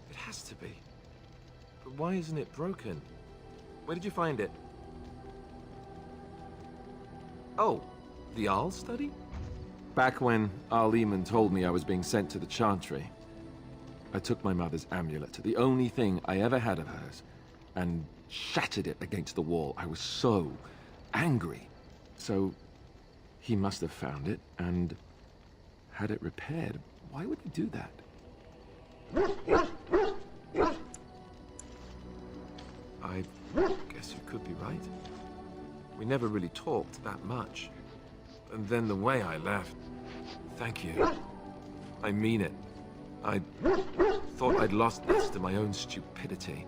Q: It has to be. But why isn't it broken? Where did you find it? Oh, the Arl study? Back when Arl Eamon told me I was being sent to the Chantry, I took my mother's amulet, the only thing I ever had of hers, and shattered it against the wall. I was so angry. So he must have found it and had it repaired. Why would he do that? I guess you could be right. We never really talked that much. And then the way I left... Thank you. I mean it. I thought I'd lost this to my own stupidity.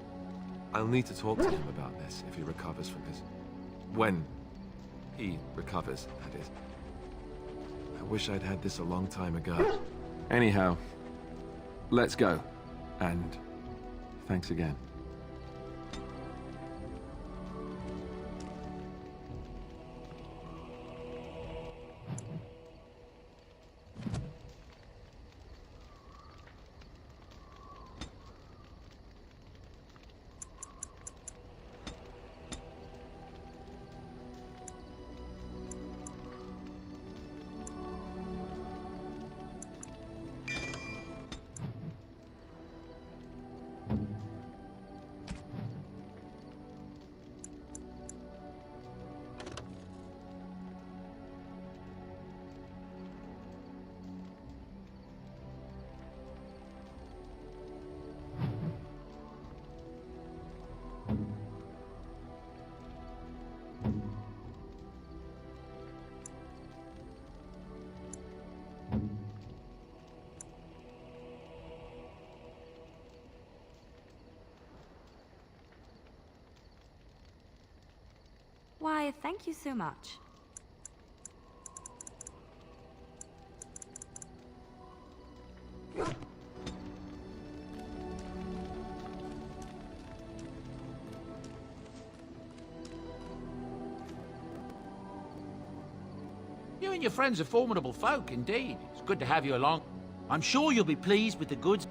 Q: I'll need to talk to him about this if he recovers from his When he recovers, that is. I wish I'd had this a long time ago. Anyhow, let's go. And thanks again.
C: Why, thank you so much.
K: You and your friends are formidable folk, indeed. It's good to have you along. I'm sure you'll be pleased with the goods.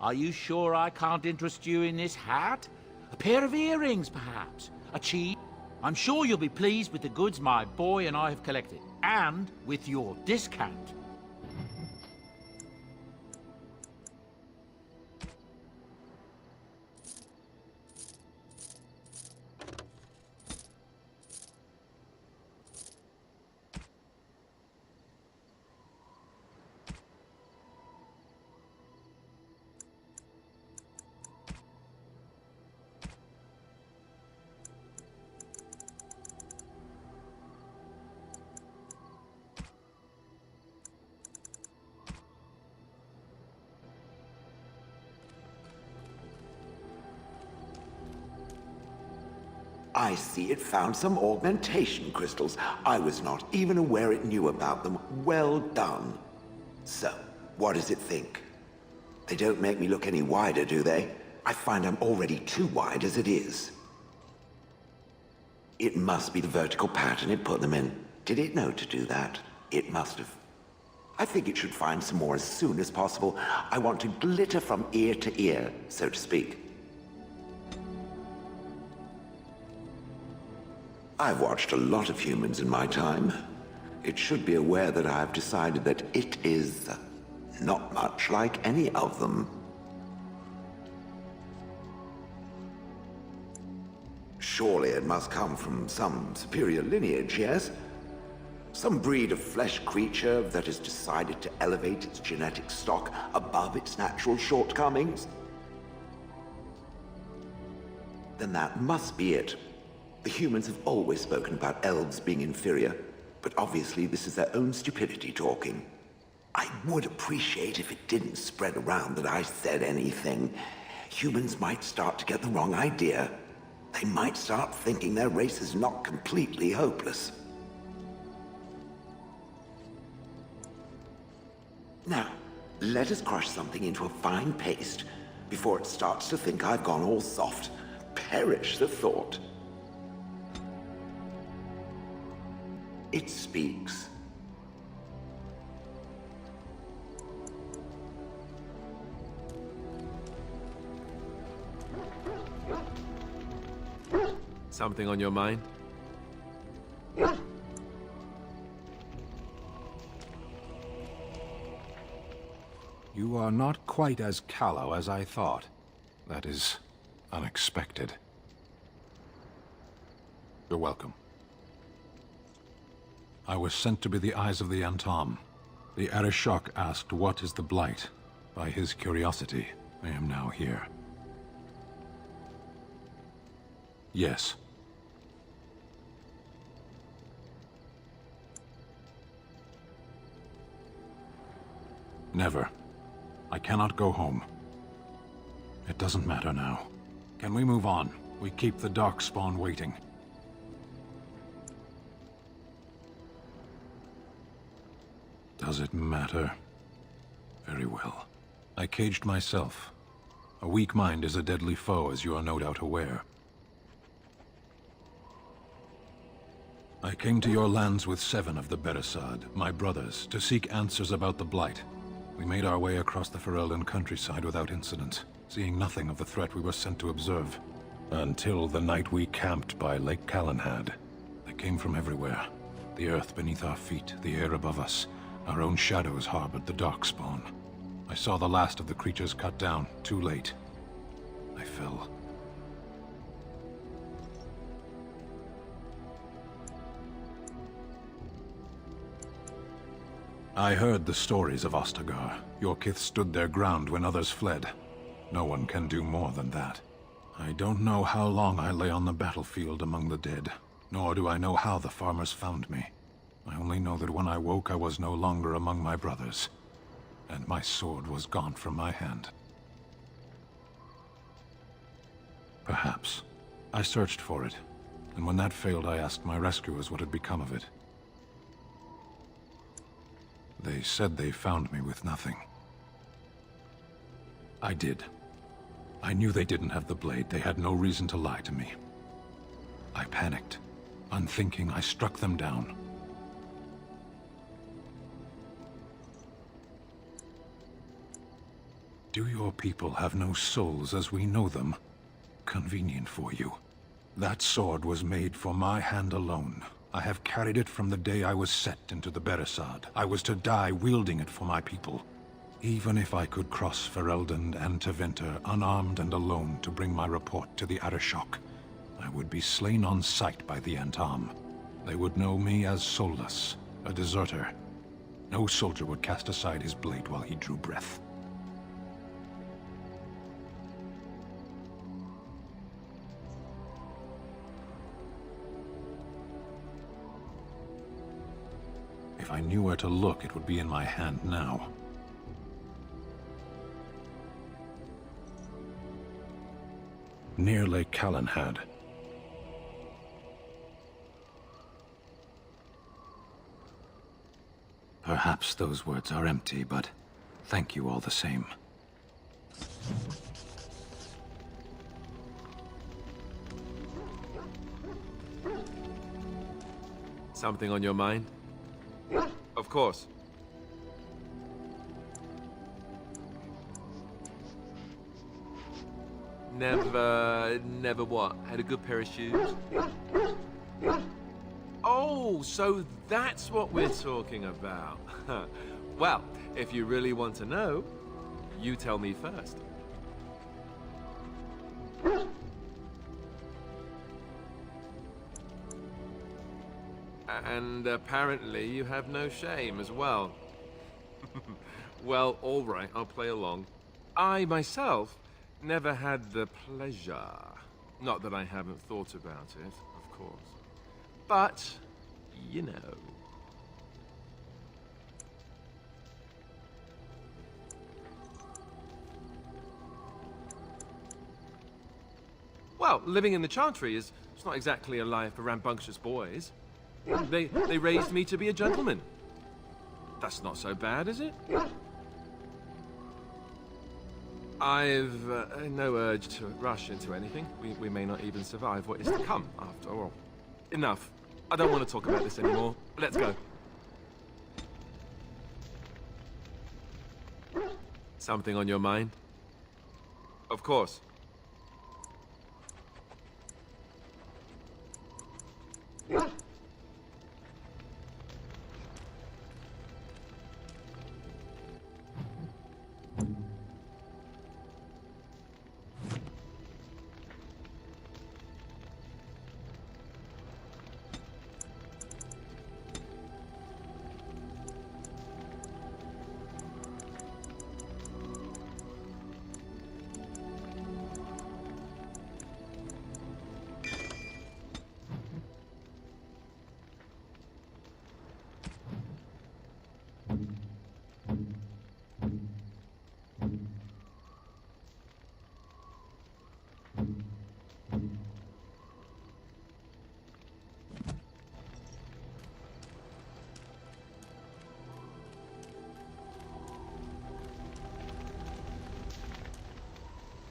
K: Are you sure I can't interest you in this hat? A pair of earrings, perhaps? A cheese? I'm sure you'll be pleased with the goods my boy and I have collected. And with your discount.
I: I see it found some augmentation crystals. I was not even aware it knew about them. Well done. So, what does it think? They don't make me look any wider, do they? I find I'm already too wide as it is. It must be the vertical pattern it put them in. Did it know to do that? It must have. I think it should find some more as soon as possible. I want to glitter from ear to ear, so to speak. I've watched a lot of humans in my time. It should be aware that I've decided that it is not much like any of them. Surely it must come from some superior lineage, yes? Some breed of flesh creature that has decided to elevate its genetic stock above its natural shortcomings? Then that must be it. The humans have always spoken about elves being inferior, but obviously this is their own stupidity talking. I would appreciate if it didn't spread around that I said anything. Humans might start to get the wrong idea. They might start thinking their race is not completely hopeless. Now, let us crush something into a fine paste before it starts to think I've gone all soft. Perish the thought. It speaks.
Q: Something on your mind?
L: You are not quite as callow as I thought. That is unexpected. You're welcome. I was sent to be the eyes of the Antam. The Arishok asked what is the Blight. By his curiosity, I am now here. Yes. Never. I cannot go home. It doesn't matter now. Can we move on? We keep the darkspawn waiting. Does it matter? Very well. I caged myself. A weak mind is a deadly foe, as you are no doubt aware. I came to your lands with 7 of the Beresad, my brothers, to seek answers about the Blight. We made our way across the Ferelden countryside without incident, seeing nothing of the threat we were sent to observe. Until the night we camped by Lake Calenhad. They came from everywhere. The earth beneath our feet, the air above us. Our own shadows harbored the darkspawn. I saw the last of the creatures cut down, too late. I fell. I heard the stories of Ostagar. Your kith stood their ground when others fled. No one can do more than that. I don't know how long I lay on the battlefield among the dead, nor do I know how the farmers found me. I only know that when I woke I was no longer among my brothers, and my sword was gone from my hand. Perhaps. I searched for it, and when that failed I asked my rescuers what had become of it. They said they found me with nothing. I did. I knew they didn't have the blade. They had no reason to lie to me. I panicked. Unthinking, I struck them down. Do your people have no souls as we know them? Convenient for you. That sword was made for my hand alone. I have carried it from the day I was set into the Beresad. I was to die wielding it for my people. Even if I could cross Ferelden and Tevinter unarmed and alone to bring my report to the Arishok, I would be slain on sight by the Antam. They would know me as soulless, a deserter. No soldier would cast aside his blade while he drew breath. If I knew where to look, it would be in my hand now. Near Lake Calenhad. Perhaps those words are empty, but thank you all the same.
Q: Something on your mind? Of course. Never what? Had a good pair of shoes? Oh, so that's what we're talking about. Well, if you really want to know, you tell me first. And apparently you have no shame as well. Well, all right, I'll play along. I, myself, never had the pleasure. Not that I haven't thought about it, of course. But, you know. Well, living in the Chantry is it's not exactly a life for rambunctious boys. They raised me to be a gentleman. That's not so bad, is it? I've no urge to rush into anything. We may not even survive what is to come, after all. Enough. I don't want to talk about this anymore. Let's go. Something on your mind? Of course.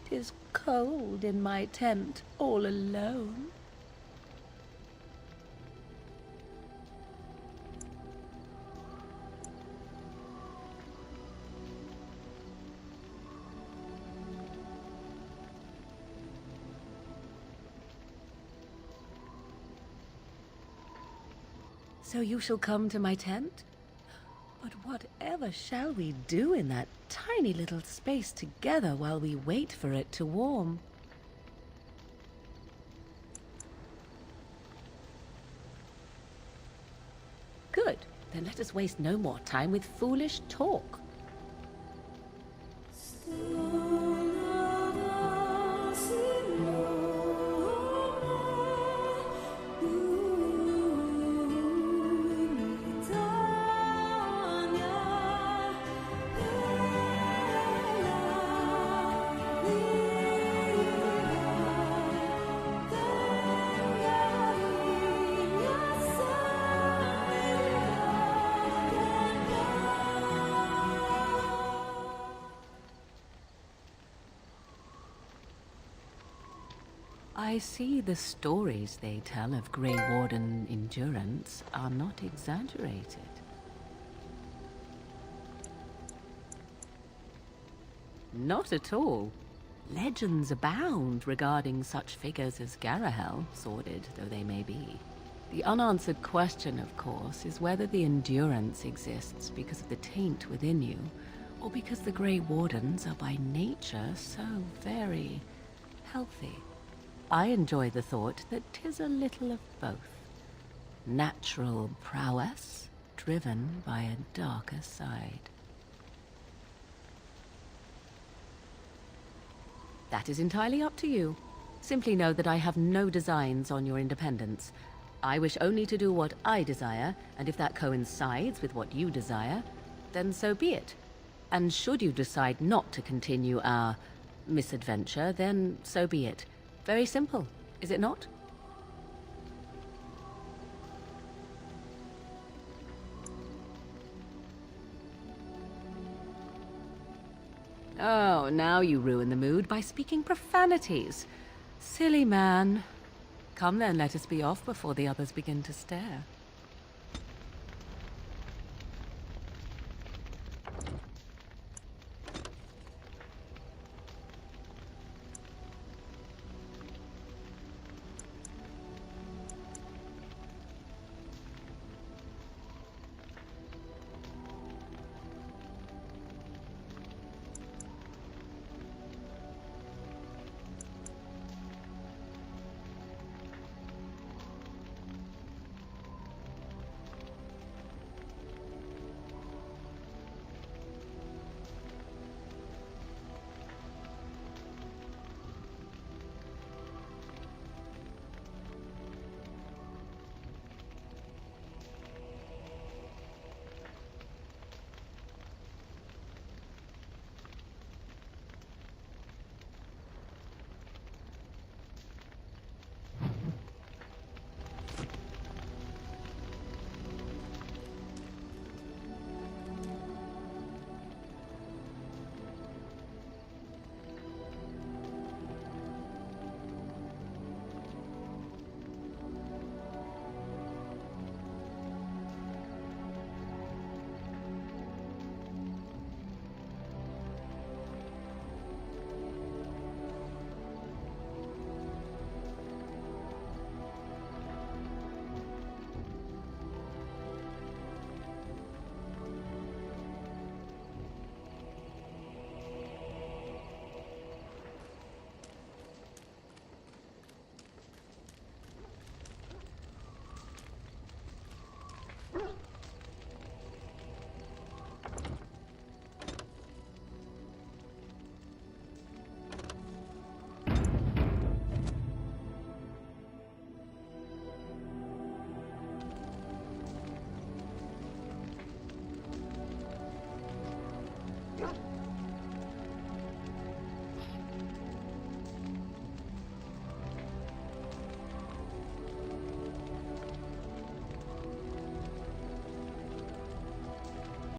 H: 'Tis cold in my tent, all alone. So you shall come to my tent? But whatever shall we do in that tiny little space together while we wait for it to warm? Good. Then let us waste no more time with foolish talk. I see the stories they tell of Grey Warden endurance are not exaggerated. Not at all. Legends abound regarding such figures as Garahel, sordid though they may be. The unanswered question, of course, is whether the endurance exists because of the taint within you, or because the Grey Wardens are by nature so very healthy. I enjoy the thought that 'tis a little of both. Natural prowess, driven by a darker side. That is entirely up to you. Simply know that I have no designs on your independence. I wish only to do what I desire, and if that coincides with what you desire, then so be it. And should you decide not to continue our misadventure, then so be it. Very simple, is it not? Oh, now you ruin the mood by speaking profanities. Silly man. Come then, let us be off before the others begin to stare.